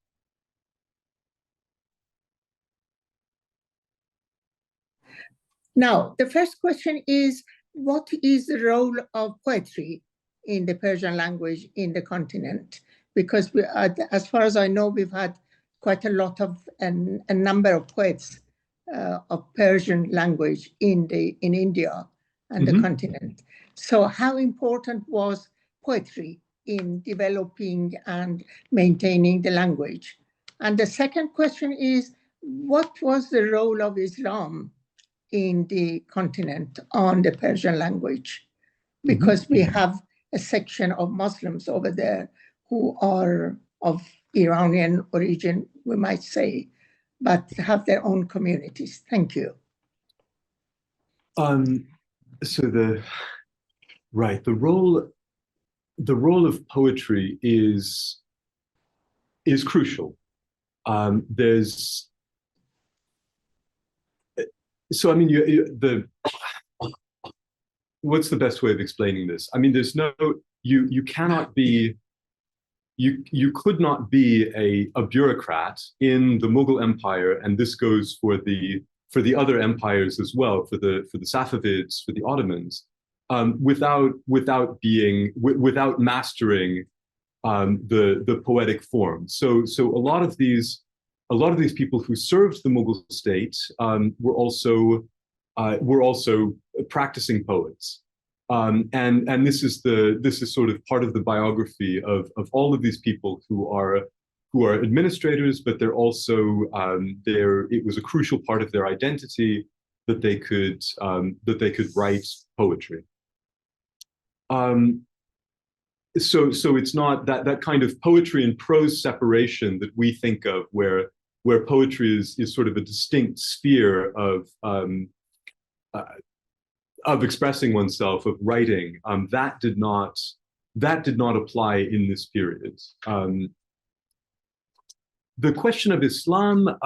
Now, the first question is, what is the role of poetry in the Persian language in the continent? Because we are, as far as I know, we've had quite a lot of a number of poets of Persian language in India and the continent. So how important was poetry in developing and maintaining the language? And the second question is, what was the role of Islam in the continent on the Persian language? Because we have a section of Muslims over there who are of Iranian origin, we might say, but have their own communities. Thank you. So the role of poetry is crucial. So I mean, what's the best way of explaining this? I mean, there's no, you cannot be, you could not be a bureaucrat in the Mughal Empire, and this goes for the other empires as well, for the Safavids, for the Ottomans, without mastering the poetic form. So a lot of these people who served the Mughal state were also practicing poets. And this is sort of part of the biography of all of these people who are administrators, but they're also it was a crucial part of their identity that they could write poetry. So it's not that kind of poetry and prose separation that we think of, where poetry is sort of a distinct sphere of expressing oneself, of writing. That did not apply in this period. The question of Islam,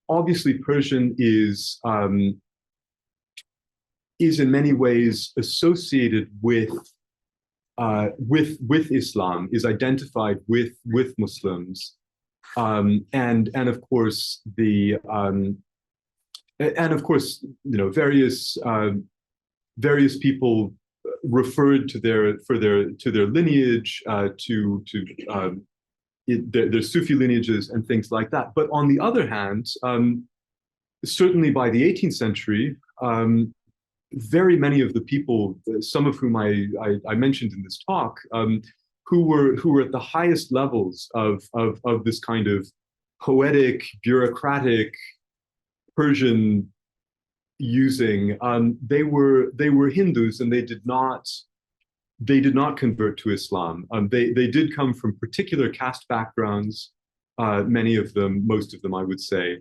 obviously Persian is in many ways associated with Islam, is identified with Muslims, and of course various people referred to their lineage, to their Sufi lineages and things like that. But on the other hand, certainly by the 18th century, very many of the people, some of whom I mentioned in this talk, who were at the highest levels of this kind of poetic, bureaucratic Persian using, they were Hindus, and they did not convert to Islam. They did come from particular caste backgrounds, many of them, most of them, I would say,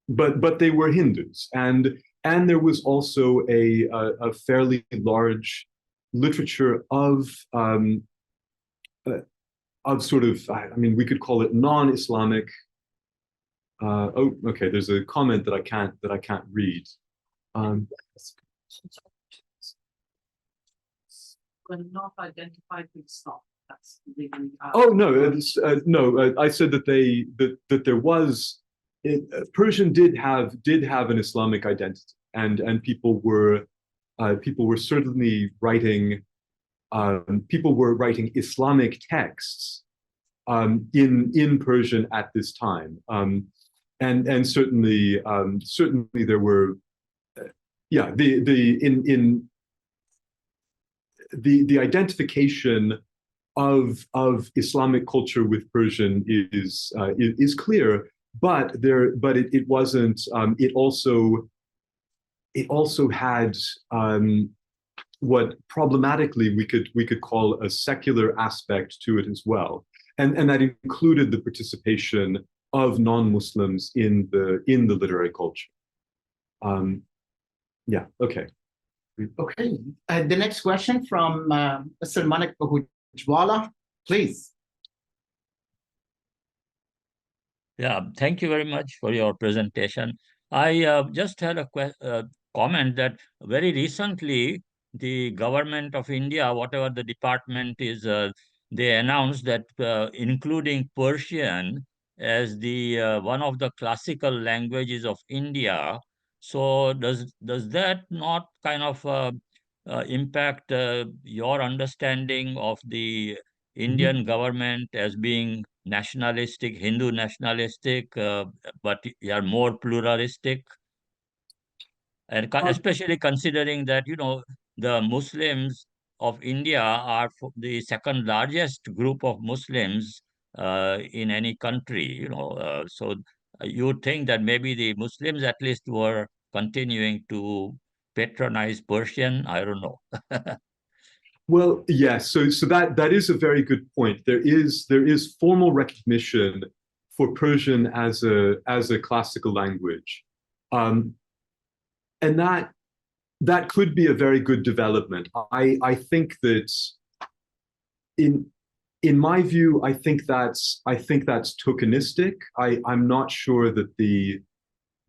but they were Hindus, and there was also a fairly large literature of sort of, I mean, we could call it non-Islamic. Oh, okay. There's a comment that I can't read. When not identified with Islam. That's really, oh no, no. I said that that there was. Persian did have an Islamic identity, and people were certainly writing Islamic texts in Persian at this time, and certainly there were the identification of Islamic culture with Persian is clear. But it wasn't. It also had what problematically we could call a secular aspect to it as well, and that included the participation of non-Muslims in the literary culture. Yeah. Okay. Okay. The next question from Mr. Manik Bahujwala, please. Yeah, thank you very much for your presentation. I just had a comment that very recently the government of India, whatever the department is, they announced that including Persian as the one of the classical languages of India. So does that not kind of impact your understanding of the Indian government as being nationalistic, Hindu nationalistic, but they are more pluralistic? And especially considering that, the Muslims of India are the second largest group of Muslims in any country, so you would think that maybe the Muslims at least were continuing to patronize Persian. I don't know. Well, yes. So that is a very good point. There is formal recognition for Persian as a classical language, and that could be a very good development. I think that in my view, I think that's tokenistic. I'm not sure that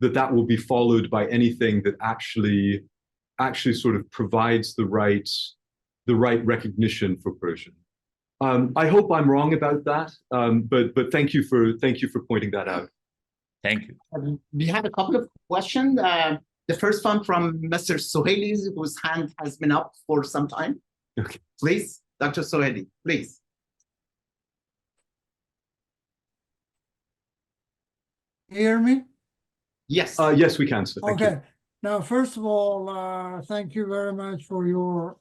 that will be followed by anything that actually sort of provides the right recognition for Persian. I hope I'm wrong about that, but thank you for pointing that out. Thank you. We have a couple of questions. The first one from Mr. Sohaili, whose hand has been up for some time. Okay. Please, Dr. Sohaili, please. Hear me? Yes. Yes, we can, sir. Thank you. Okay. Now, first of all, thank you very much for your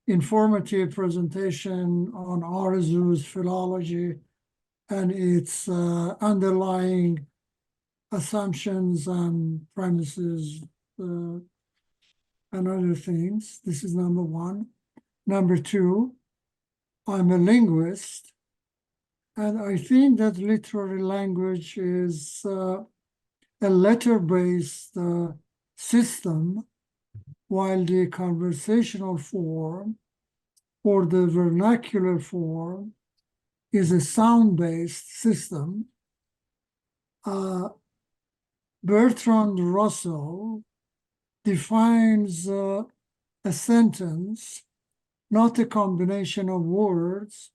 informative presentation on Ārzū's philology and its underlying assumptions and premises and other things. This is number one. Number two, I'm a linguist, and I think that literary language is a letter-based system, while the conversational form or the vernacular form is a sound-based system. Bertrand Russell defines a sentence, not a combination of words,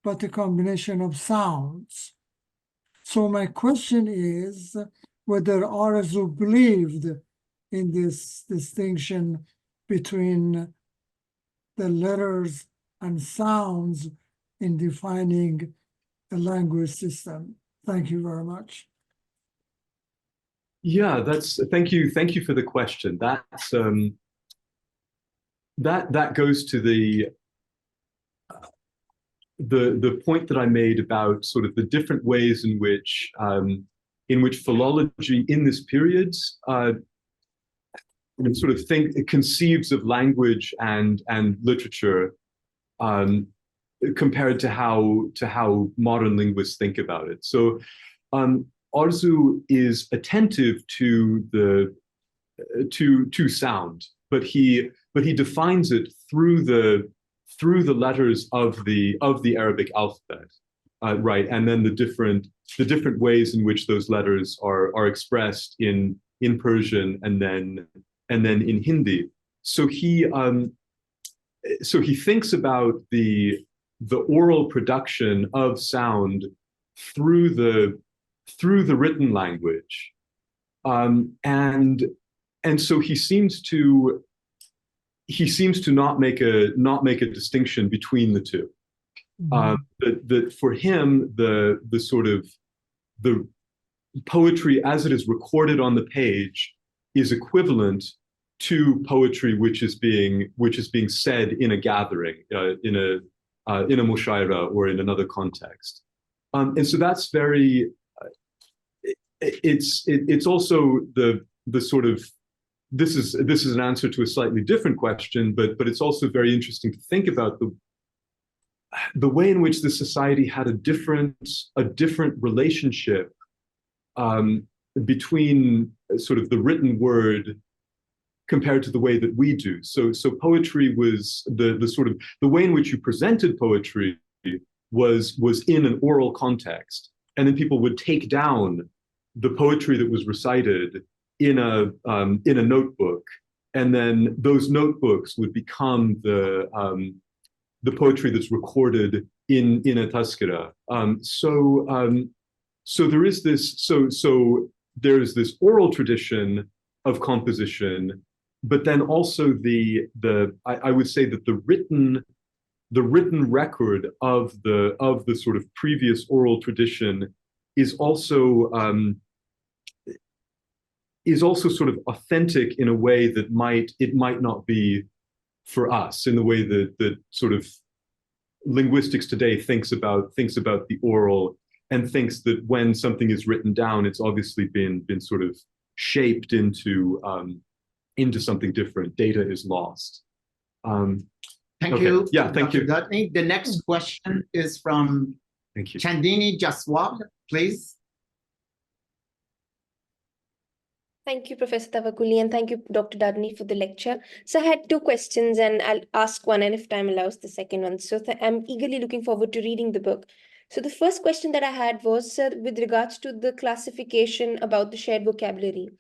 but a combination of sounds. So my question is whether Ārzū believed in this distinction between the letters and sounds in defining a language system. Thank you very much. Yeah, thank you for the question. That's that goes to the point that I made about sort of the different ways in which philology in this period sort of conceives of language and literature compared to how modern linguists think about it. So Ārzū is attentive to sound, but he defines it through the letters of the Arabic alphabet, right? And then the different ways in which those letters are expressed in Persian and then in Hindi. So he thinks about the oral production of sound through the written language, and so he seems to not make a distinction between the two. That for him the sort of the poetry as it is recorded on the page is equivalent to poetry which is being said in a gathering, in a mushaira or in another context, and so that's very. It's also the sort of this is an answer to a slightly different question, but it's also very interesting to think about the way in which the society had a different relationship between sort of the written word compared to the way that we do. So poetry was the sort of the way in which you presented poetry was in an oral context, and then people would take down the poetry that was recited in a notebook, and then those notebooks would become the poetry that's recorded in a tazkira. So there is this there's this oral tradition of composition, but then also I would say that the written record of the sort of previous oral tradition is also sort of authentic in a way that it might not be for us, in the way that sort of linguistics today thinks about the oral, and thinks that when something is written down, it's obviously been sort of shaped into something different. Data is lost. Thank okay. you. Yeah, thank you. Dudney. The next question is from Thank you. Chandini Jaswal, please. Thank you, Professor Tavakkoli, and thank you, Dr. Dudney, for the lecture. So I had two questions, and I'll ask one, and if time allows, the second one. So I'm eagerly looking forward to reading the book. So the first question that I had was with regards to the classification about the shared vocabulary.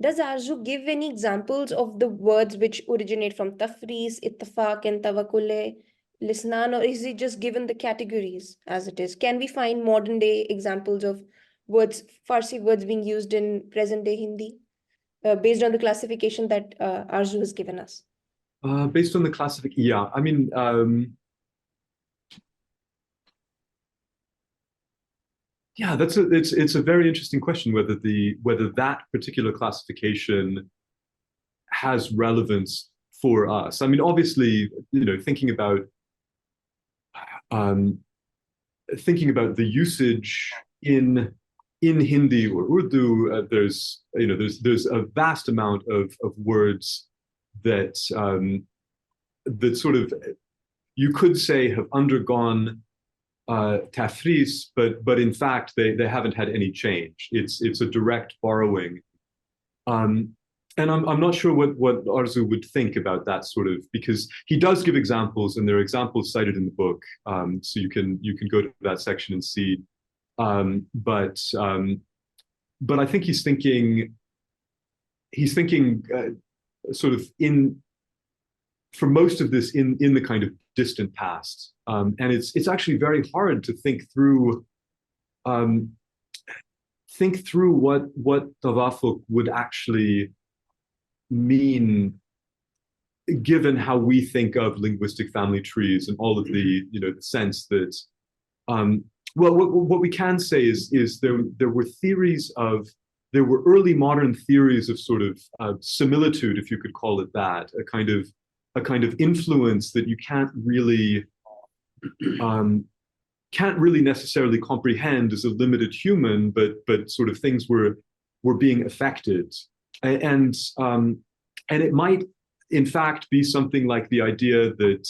Does Ārzū give any examples of the words which originate from tafriz, ittafaq, and tawakkul, lisnan, or is it just given the categories as it is? Can we find modern day examples of words, Farsi words being used in present day Hindi based on the classification that Ārzū has given us? Based on the classification, yeah. I mean, yeah, it's a very interesting question whether that particular classification has relevance for us. I mean, obviously, thinking about the usage in Hindi or Urdu, there's a vast amount of words that sort of, you could say, have undergone tafris, but in fact they haven't had any change. It's a direct borrowing, and I'm not sure what Ārzū would think about that sort of, because he does give examples, and there are examples cited in the book, so you can go to that section and see. But I think he's thinking sort of for most of this in the kind of distant past, and it's actually very hard to think through what tawafuk would actually mean, given how we think of linguistic family trees and all of the the sense that well, what we can say is there were theories of, there were early modern theories of sort of similitude, if you could call it that, a kind of influence that you can't really necessarily comprehend as a limited human, but sort of things were being affected, and it might in fact be something like the idea that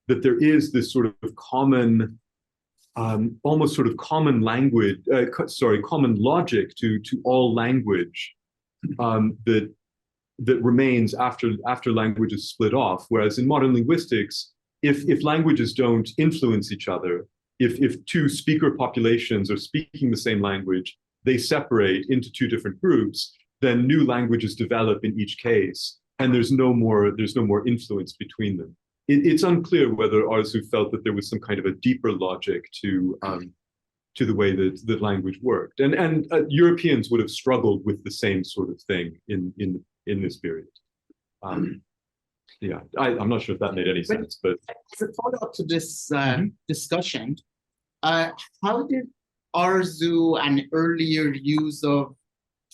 that there is this sort of common, almost sort of common language, common logic to all language that remains after language is split off. Whereas in modern linguistics, if languages don't influence each other, if two speaker populations are speaking the same language, they separate into two different groups, then new languages develop in each case, and there's no more influence between them. It's unclear whether Ārzū felt that there was some kind of a deeper logic to the way that language worked, and Europeans would have struggled with the same sort of thing in this period. Yeah, I'm not sure if that made any sense, but as a follow-up to this discussion, how did Ārzū and earlier use of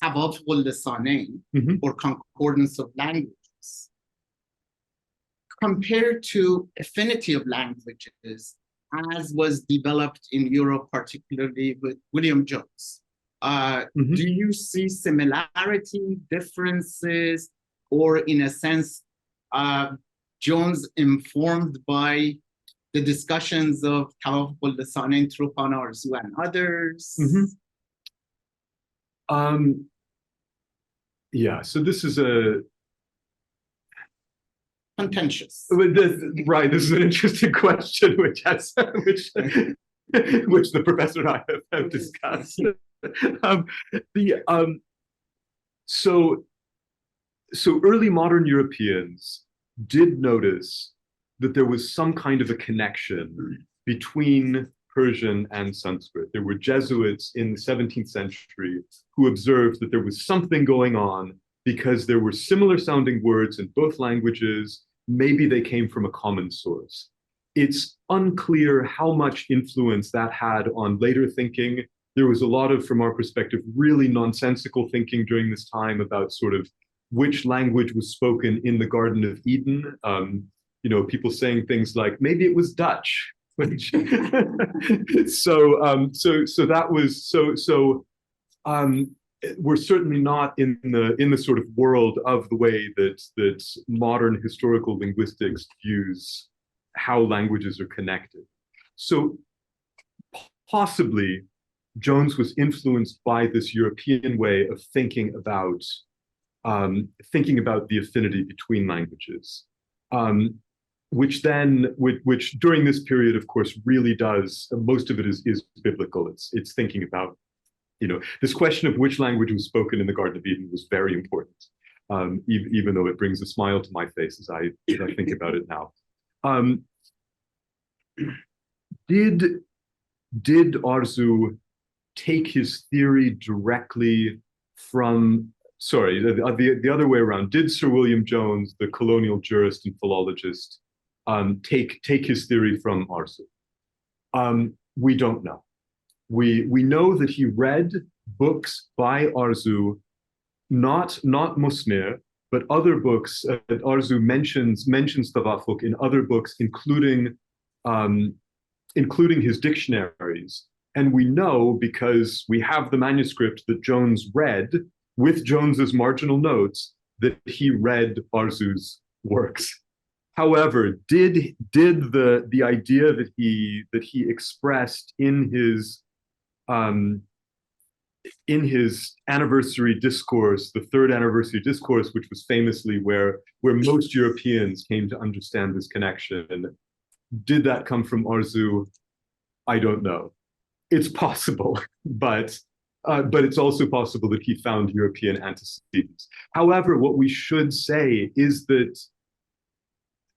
tāzah-goኢና or concordance of languages compared to affinity of languages as was developed in Europe, particularly with William Jones? Do you see similarity, differences, or in a sense, Jones informed by the discussions of tāzah-goኢና through Ḳhān, Ārzū, and others? Yeah, so this is a contentious. Right, this is an interesting question, which the professor and I have discussed. So early modern Europeans did notice that there was some kind of a connection between Persian and Sanskrit. There were Jesuits in the 17th century who observed that there was something going on because there were similar sounding words in both languages. Maybe they came from a common source. It's unclear how much influence that had on later thinking. There was a lot of, from our perspective, really nonsensical thinking during this time about sort of which language was spoken in the Garden of Eden. You know, people saying things like, maybe it was Dutch. Which we're certainly not in the sort of world of the way that modern historical linguistics views how languages are connected. So possibly Jones was influenced by this European way of thinking about the affinity between languages. Which during this period, of course, really does, most of it is biblical. It's thinking about, you know, this question of which language was spoken in the Garden of Eden was very important, even though it brings a smile to my face as I think about it now. Did Ārzū take his theory directly from, sorry, the other way around, did Sir William Jones, the colonial jurist and philologist, take his theory from Ārzū? We don't know. We know that he read books by Ārzū, not Musmir, but other books that Ārzū mentions tawāfuq in other books, including his dictionaries. And we know because we have the manuscript that Jones read with Jones's marginal notes that he read Ārzū's works. However, did the idea that he expressed in his anniversary discourse, the third anniversary discourse, which was famously where most Europeans came to understand this connection, did that come from Ārzū? I don't know. It's possible, but it's also possible that he found European antecedents. However, what we should say is that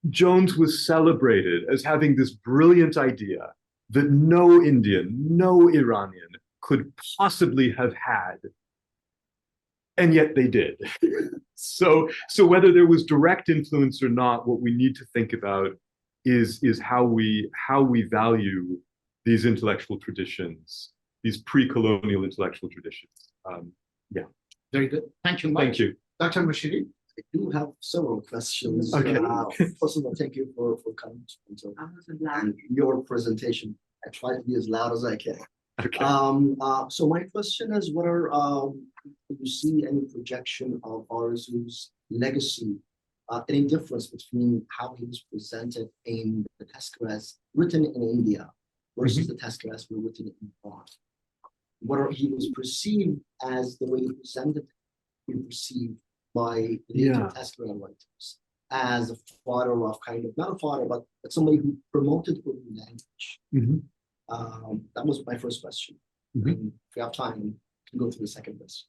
Jones was celebrated as having this brilliant idea that no Indian, no Iranian could possibly have had, and yet they did. So whether there was direct influence or not, what we need to think about is how we value these intellectual traditions, these pre-colonial intellectual traditions. Yeah. Very good. Thank you much. Thank you. Dr. Rashidi? I do have several questions. Okay. First of all, thank you for coming and your presentation. I try to be as loud as I can. Okay. So my question is, what are do you see any projection of Ārzū's legacy? Any difference between how he was presented in the Tazkirahs written in India versus the Tazkirahs were written in Iran? He was perceived as the way he presented, he perceived by later Tazkirah writers as a father of not a father, but somebody who promoted Urdu language. That was my first question. And if we have time, we can go through the second question.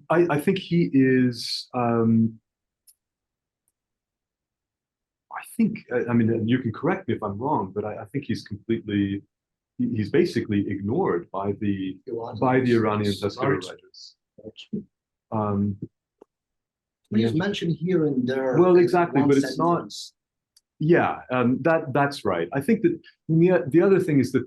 I think he is. I mean, you can correct me if I'm wrong, but I think he's completely. He's basically ignored by the Iranian Tazkirah writers. He's mentioned here and there. Well, exactly, but it's not. Yeah, that's right. I think that the other thing is that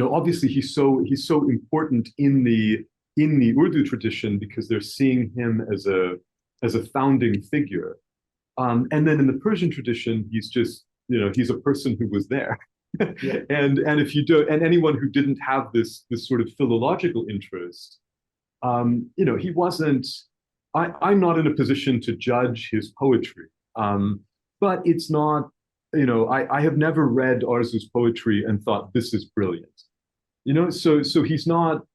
obviously he's so important in the Urdu tradition because they're seeing him as a founding figure, and then in the Persian tradition he's just he's a person who was there. Yeah. and if you do, and anyone who didn't have this sort of philological interest, he wasn't. I'm not in a position to judge his poetry, but it's not. I have never read Ārzū's poetry and thought this is brilliant. So he's not.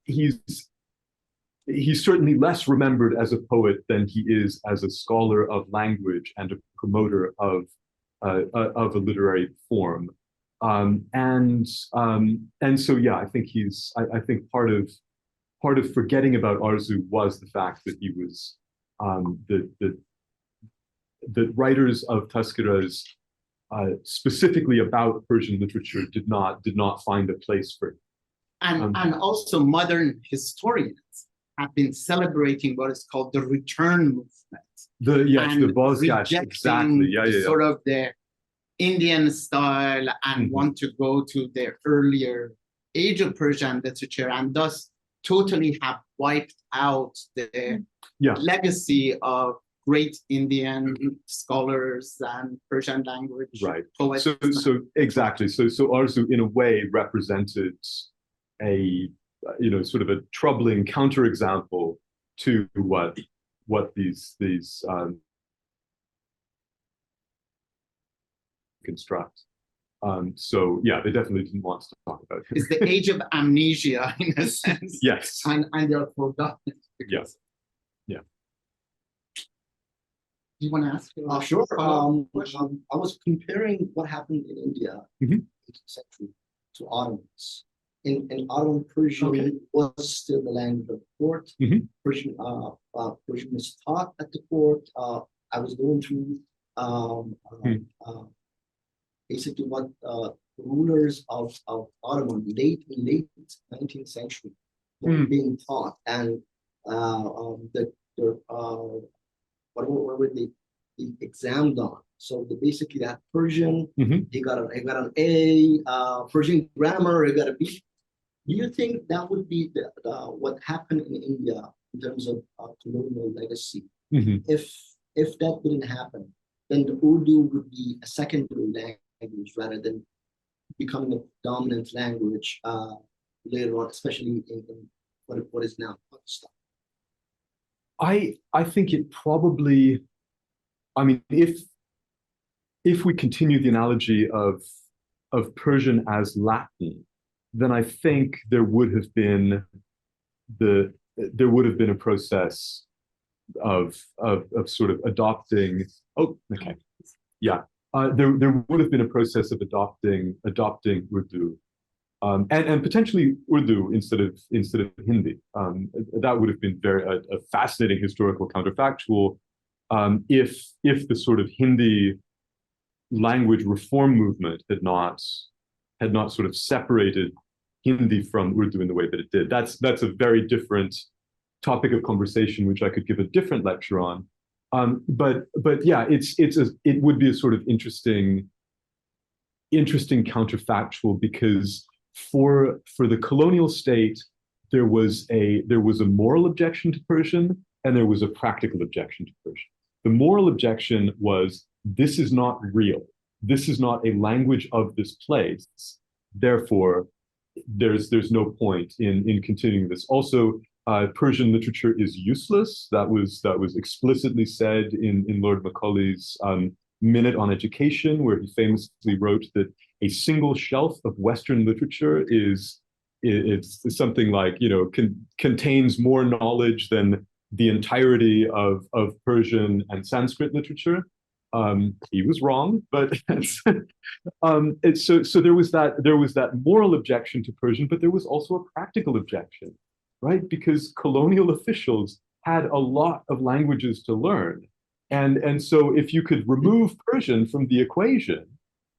He's certainly less remembered as a poet than he is as a scholar of language and a promoter of a literary form. And so yeah, I think I think part of forgetting about Ārzū was the fact that he was the writers of Tazkirahs specifically about Persian literature did not find a place for him. And also modern historians have been celebrating what is called the return movement. The Bozgash, exactly. Yeah. Sort of the Indian style and want to go to the earlier age of Persian literature and thus totally have wiped out the legacy of great Indian scholars and Persian language poets. So exactly. So Ārzū in a way represented a sort of a troubling counterexample to what these construct. So yeah, they definitely didn't want to talk about it. It's the age of amnesia in a sense. Yes. And they're forgotten. Yes. Yeah. Do you want to ask? Sure. I was comparing what happened in India in the 18th century to Ottomans. In Ottoman, Persian was still the language of the court. Persian was taught at the court. I was going through basically what rulers of Ottoman late 19th century were being taught, and what were they examined on. So basically that Persian, he got an A, Persian grammar, he got a B. Do you think that would be what happened in India in terms of colonial legacy? If that didn't happen, then the Urdu would be a secondary language rather than becoming a dominant language later on, especially in what is now Pakistan. I think it probably, I mean, if we continue the analogy of Persian as Latin, then I think there would have been a process of sort of adopting. Oh, okay, yeah. There would have been a process of adopting Urdu, and potentially Urdu instead of Hindi. That would have been a fascinating historical counterfactual if the sort of Hindi language reform movement had not sort of separated Hindi from Urdu in the way that it did. That's a very different topic of conversation, which I could give a different lecture on. But yeah, it would be a sort of interesting interesting counterfactual, because for the colonial state, there was a moral objection to Persian, and there was a practical objection to Persian. The moral objection was, this is not real. This is not a language of this place. Therefore, there's no point in continuing this. Also, Persian literature is useless. That was explicitly said in Lord Macaulay's Minute on Education, where he famously wrote that a single shelf of Western literature it's something like, contains more knowledge than the entirety of Persian and Sanskrit literature. He was wrong, but so there was that moral objection to Persian, but there was also a practical objection, right? Because colonial officials had a lot of languages to learn, and so if you could remove Persian from the equation,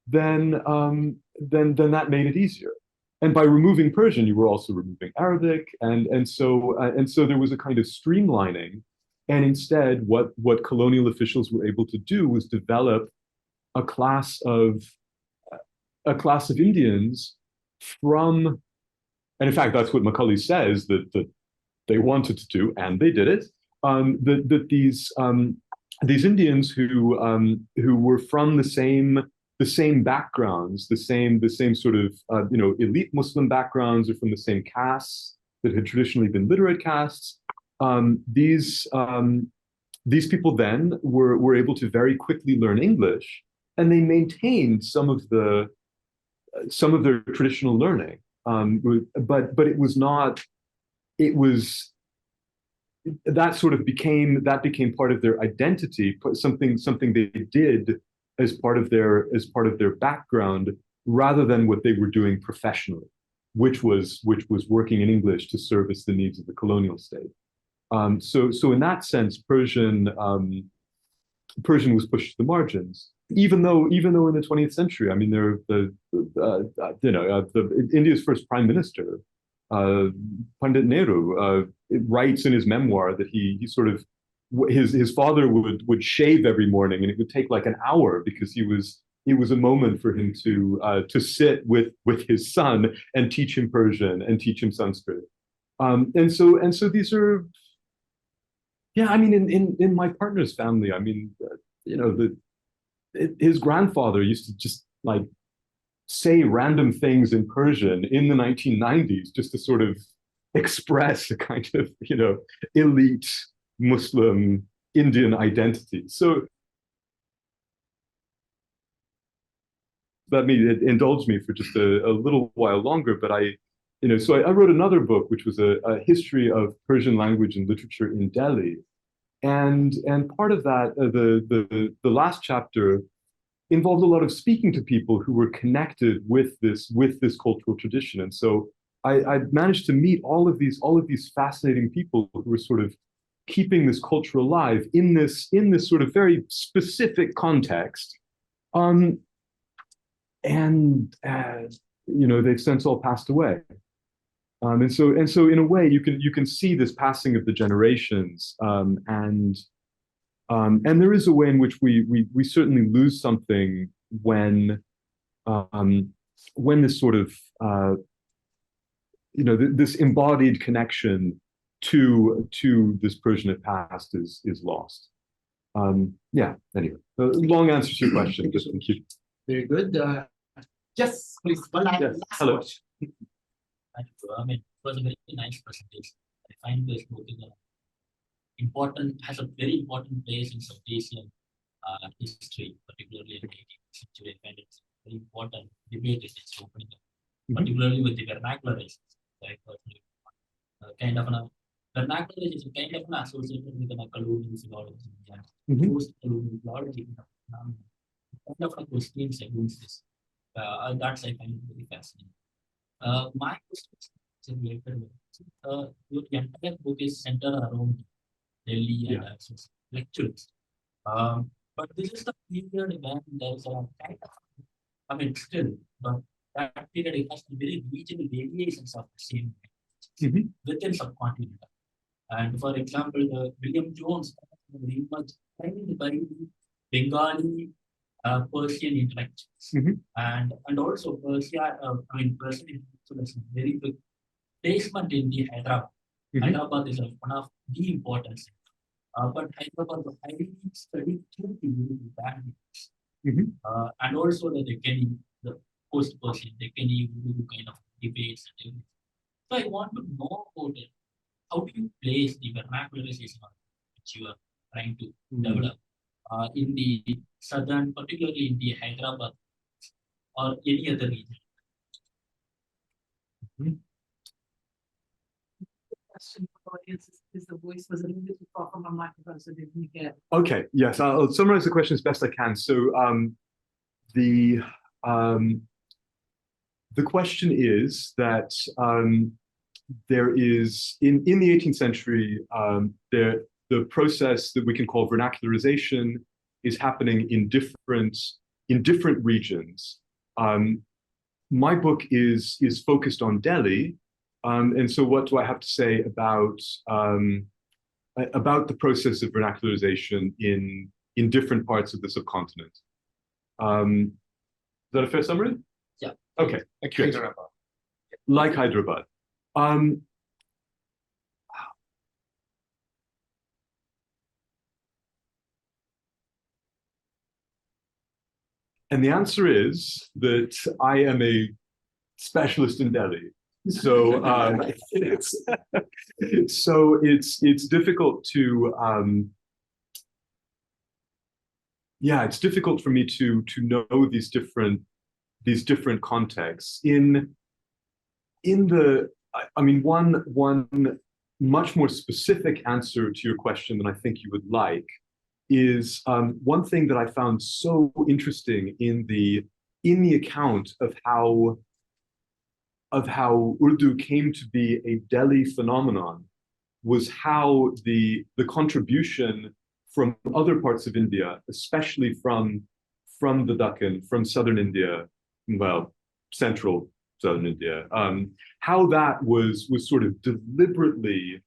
then that made it easier. And by removing Persian, you were also removing Arabic, and so there was a kind of streamlining. And instead, what colonial officials were able to do was develop a class of Indians from, and in fact, that's what Macaulay says that they wanted to do, and they did it. That these Indians who were from the same backgrounds, the same sort of elite Muslim backgrounds, or from the same castes that had traditionally been literate castes. These people then were able to very quickly learn English, and they maintained some of their traditional learning. But it was not. It was that sort of became part of their identity, something they did as part of their background, rather than what they were doing professionally, which was working in English to service the needs of the colonial state. So in that sense, Persian was pushed to the margins. Even though in the 20th century, I mean, India's first prime minister, Pandit Nehru, writes in his memoir that he sort of his father would shave every morning, and it would take like an hour, because it was a moment for him to sit with his son and teach him Persian and teach him Sanskrit. And so these are. Yeah, I mean, in my partner's family, I mean, his grandfather used to just like say random things in Persian in the 1990s, just to sort of express a kind of, elite Muslim Indian identity. So let me indulge me for just a little while longer, but I wrote another book, which was a history of Persian language and literature in Delhi, and part of that, the last chapter, involved a lot of speaking to people who were connected with this cultural tradition, and so I managed to meet all of these fascinating people who were sort of keeping this culture alive in this sort of very specific context, and they've since all passed away. And so in a way, you can see this passing of the generations, and there is a way in which we certainly lose something when this sort of this embodied connection to this Persian past is lost. Anyway, long answer to your question. Just thank you. Very good. Yes, please. Yes. Hello. I mean, it was a very nice presentation. I find this book has a very important place in South Asian history, particularly in the 18th century. I find it's very important debate is it's opening up, particularly with the vernacularization. Right? Kind of vernacularization kind of associated with a colonial philology and post-colonial philology. Kind of questions against this. That's I find very fascinating. My question is related. Your entire book is centered around Delhi and lectures. But this is the period when there's a kind of, I mean, still, but that period it has very regional variations of the same within subcontinent. And for example, William Jones very much trained by Bengali Persian intellectuals. And also Persia, Persian intellectuals has a very big placement in the Hyderabad. Hyderabad is one of the important centers. But Hyderabad was highly studied through the languages. And also the Deccani, the post-Persian, Deccani, Urdu kind of debates and everything. So I want to know about it. How do you place the vernacularization which you are trying to develop in the southern, particularly in the Hyderabad or any other region? Question for the audience is the voice was a little bit too far from my microphone, so didn't get. Okay, yes, I'll summarize the question as best I can. So the question is that there is in the 18th century the process that we can call vernacularization is happening in different regions. My book is focused on Delhi, and so what do I have to say about the process of vernacularization in different parts of the subcontinent? Is that a fair summary? Yeah. Okay. Like Hyderabad. Like Hyderabad. And the answer is that I am a specialist in Delhi. So it's difficult to it's difficult for me to know these different contexts. One much more specific answer to your question than I think you would like is one thing that I found so interesting in the account of how Urdu came to be a Delhi phenomenon was how the contribution from other parts of India, especially from the Deccan, from southern India, well, central southern India, how that was sort of deliberately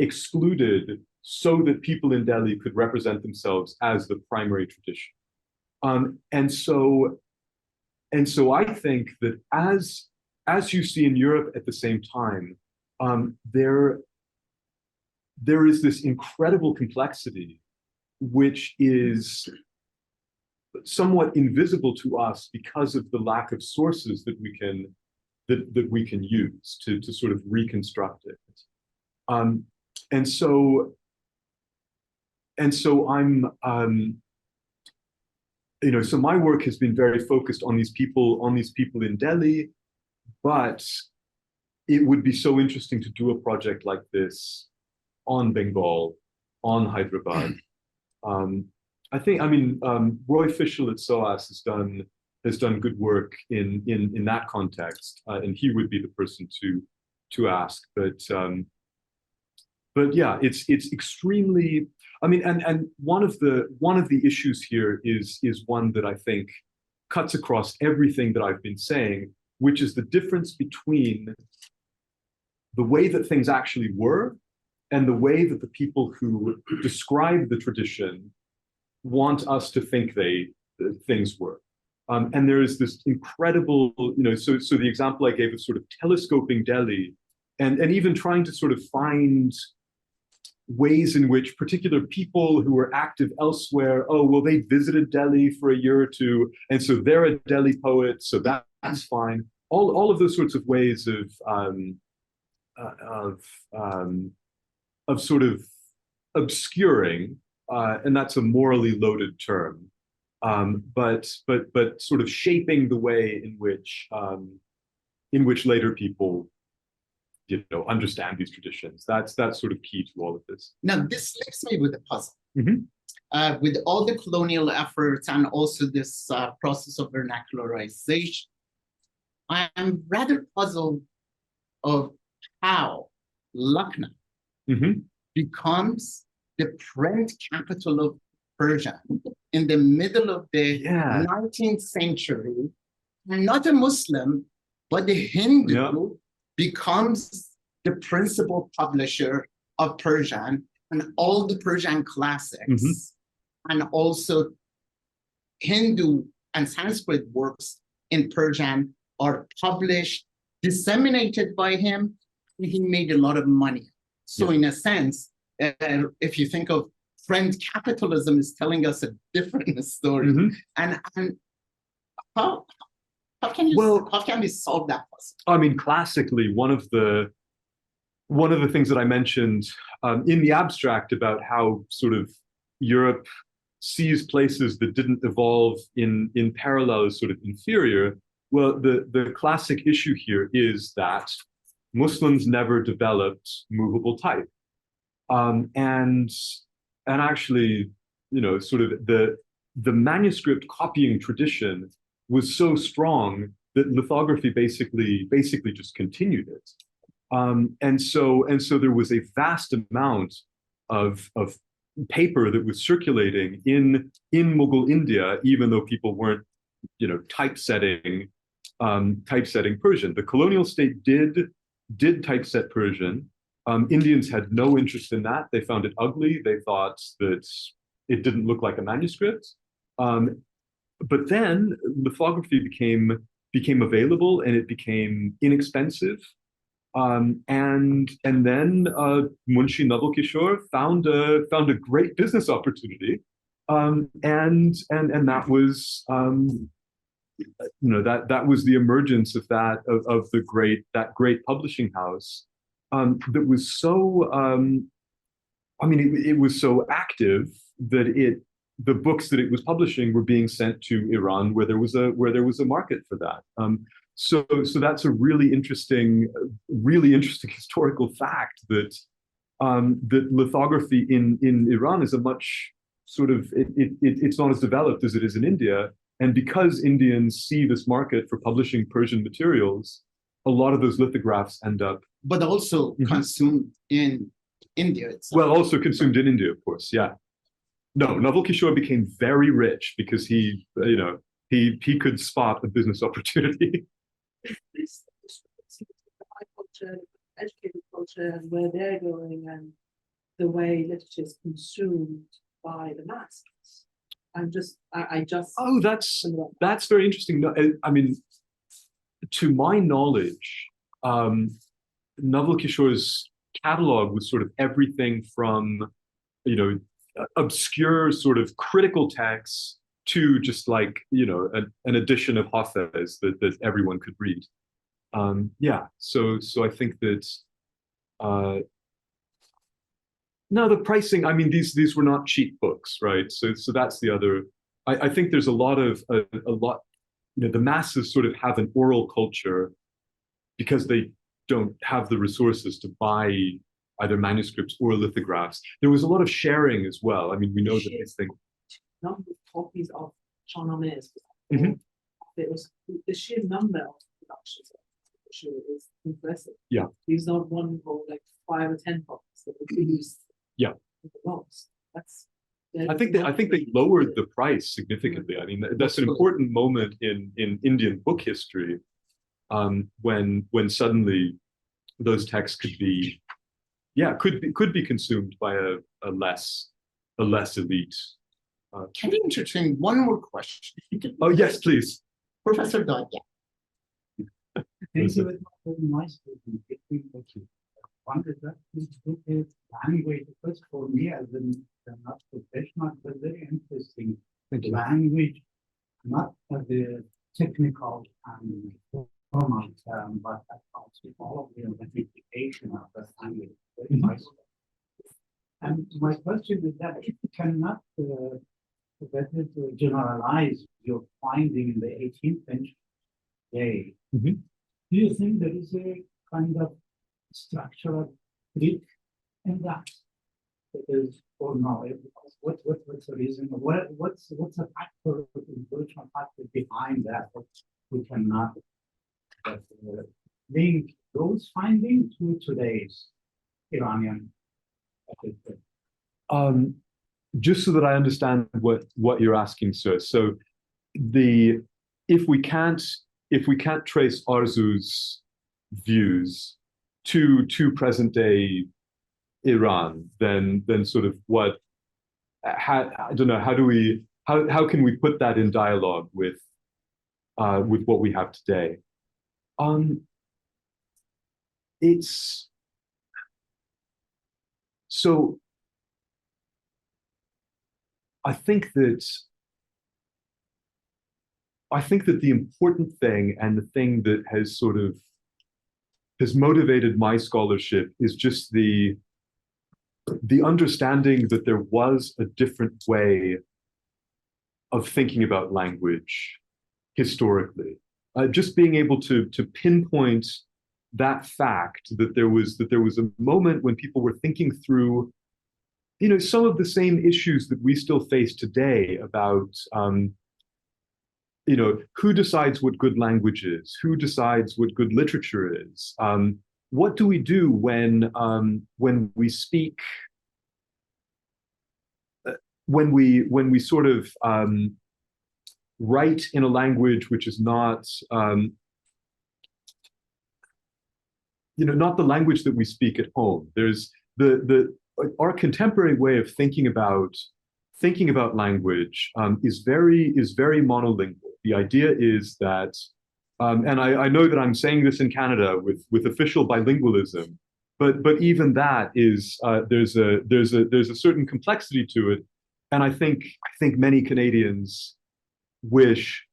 excluded so that people in Delhi could represent themselves as the primary tradition. And so I think that as you see in Europe at the same time, there is this incredible complexity which is somewhat invisible to us because of the lack of sources that we can use to sort of reconstruct it. And so I'm so my work has been very focused on these people in Delhi, but it would be so interesting to do a project like this on Bengal, on Hyderabad. I think, Roy Fischel at SOAS has done good work in that context, and he would be the person to ask. But yeah, it's extremely. And one of the issues here is one that I think cuts across everything that I've been saying, which is the difference between the way that things actually were and the way that the people who describe the tradition want us to think things were. And there is this incredible, so the example I gave of sort of telescoping Delhi and even trying to sort of find ways in which particular people who were active elsewhere, they visited Delhi for a year or two, and so they're a Delhi poet, so that's fine. All of those sorts of ways of sort of obscuring, and that's a morally loaded term, but sort of shaping the way in which later people understand these traditions. That's sort of key to all of this. Now, this leaves me with a puzzle. With all the colonial efforts and also this process of vernacularization, I am rather puzzled of how Lucknow becomes the print capital of Persia in the middle of the 19th century. And not a Muslim, but the Hindu becomes the principal publisher of Persian and all the Persian classics, and also Hindu and Sanskrit works in Persian are published, disseminated by him. He made a lot of money. So in a sense, if you think of friend capitalism is telling us a different story. And how can we solve that puzzle? I mean, classically, one of the things that I mentioned in the abstract about how sort of Europe sees places that didn't evolve in parallel as sort of inferior. Well, the classic issue here is that Muslims never developed movable type. And actually, you know, sort of the manuscript copying tradition was so strong that lithography basically just continued it. And so there was a vast amount of paper that was circulating in Mughal India, even though people weren't, you know, typesetting Persian. The colonial state did typeset Persian. Indians had no interest in that. They found it ugly. They thought that it didn't look like a manuscript. But then lithography became available and it became inexpensive. And then Munshi Naval Kishore found a great business opportunity, and that was you know, that was the emergence of that great publishing house that was so I mean it was so active that the books that it was publishing were being sent to Iran where there was a market for that. So that's a really interesting historical fact that that lithography in Iran is a much sort of it's not as developed as it is in India. And because Indians see this market for publishing Persian materials, a lot of those lithographs end up, but also consumed in India itself. Well, also consumed in India, of course. Yeah. No, Naval Kishore became very rich because he could spot a business opportunity. This high culture, educated culture, and where they're going, and the way literature is consumed by the masses. Oh, that's very interesting. No, I mean, to my knowledge, Naval Kishore's catalog was sort of everything from, you know, obscure sort of critical texts to just like, you know, an edition of Hafez that everyone could read. Yeah, so I think that no, the pricing, I mean, these were not cheap books, right? So that's the other. I think there's a lot, you know, the masses sort of have an oral culture because they don't have the resources to buy either manuscripts or lithographs. There was a lot of sharing as well. I mean, we know that this thing. Number of copies of Ḳhān there was the sheer number of productions is impressive. Yeah. These not one or like 5 or 10 copies that were produced. Yeah. That's. I think they lowered the price significantly. I mean, that's an important moment in Indian book history, when suddenly those texts could be consumed by a less elite. Can you entertain one more question? Oh yes, please, Professor Dudney. Thank you very much. Thank you. One is that this book is language. First, for me, as not professional, but very interesting. Language, not as a technical and formal term, but also all of the identification of the language. Very nice. And my question is that if you cannot generalize your finding in the 18th century day, do you think there is a kind of structural trick in that? Because, or no, what's the reason? What's the factor, virtual factor behind that? We cannot link those findings to today's Iranian. Just so that I understand what you're asking, sir. So if we can't trace Ārzū's views to present day Iran, then sort of I don't know, how do we how can we put that in dialogue with what we have today? It's so. I think that the important thing, and the thing that has sort of has motivated my scholarship, is just the understanding that there was a different way of thinking about language historically. Just being able to pinpoint that fact, that there was a moment when people were thinking through, you know, some of the same issues that we still face today about, you know, who decides what good language is, who decides what good literature is, what do we do when we speak, when we sort of write in a language which is not, you know, not the language that we speak at home. There's our contemporary way of thinking about language is very monolingual. The idea is that, and I know that I'm saying this in Canada with official bilingualism, but even that is there's a certain complexity to it, and I think many Canadians wish,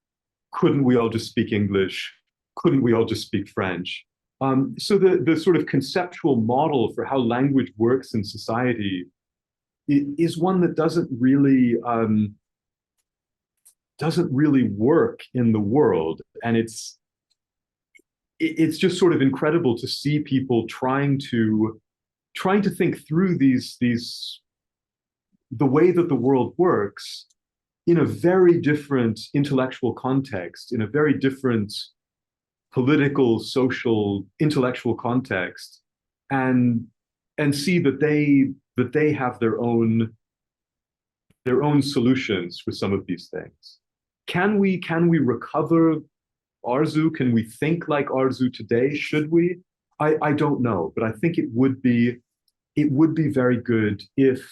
couldn't we all just speak English? Couldn't we all just speak French? So the sort of conceptual model for how language works in society is one that doesn't really work in the world, and it's just sort of incredible to see people trying to think through the way that the world works in a very different intellectual context, in a very different political, social, intellectual context, and see that they have their own solutions for some of these things. Can we recover Ārzū? Can we think like Ārzū today? Should we? I don't know, but I think it would be very good if,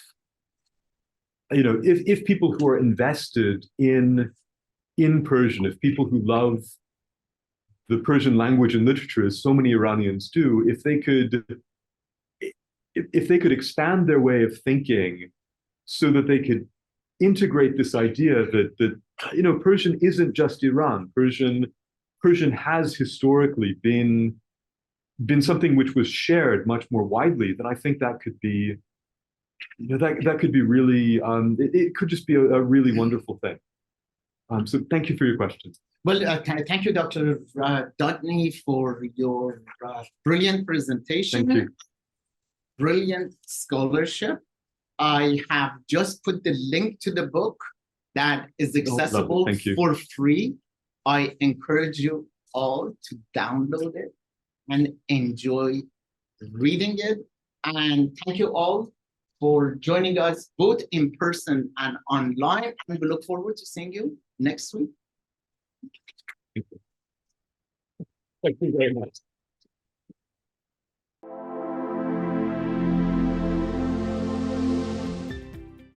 you know, if people who are invested in Persian, if people who love the Persian language and literature, as so many Iranians do, if they could expand their way of thinking so that they could integrate this idea that you know, Persian isn't just Iran. Persian has historically been something which was shared much more widely, then I think that could be, you know, that could be really, it could just be a really wonderful thing. So thank you for your question. Well, thank you, Dr. Dudney, for your brilliant presentation. Thank you. Brilliant scholarship. I have just put the link to the book that is accessible for free. I encourage you all to download it and enjoy reading it. And thank you all for joining us both in person and online. And we look forward to seeing you next week. Thank you very much.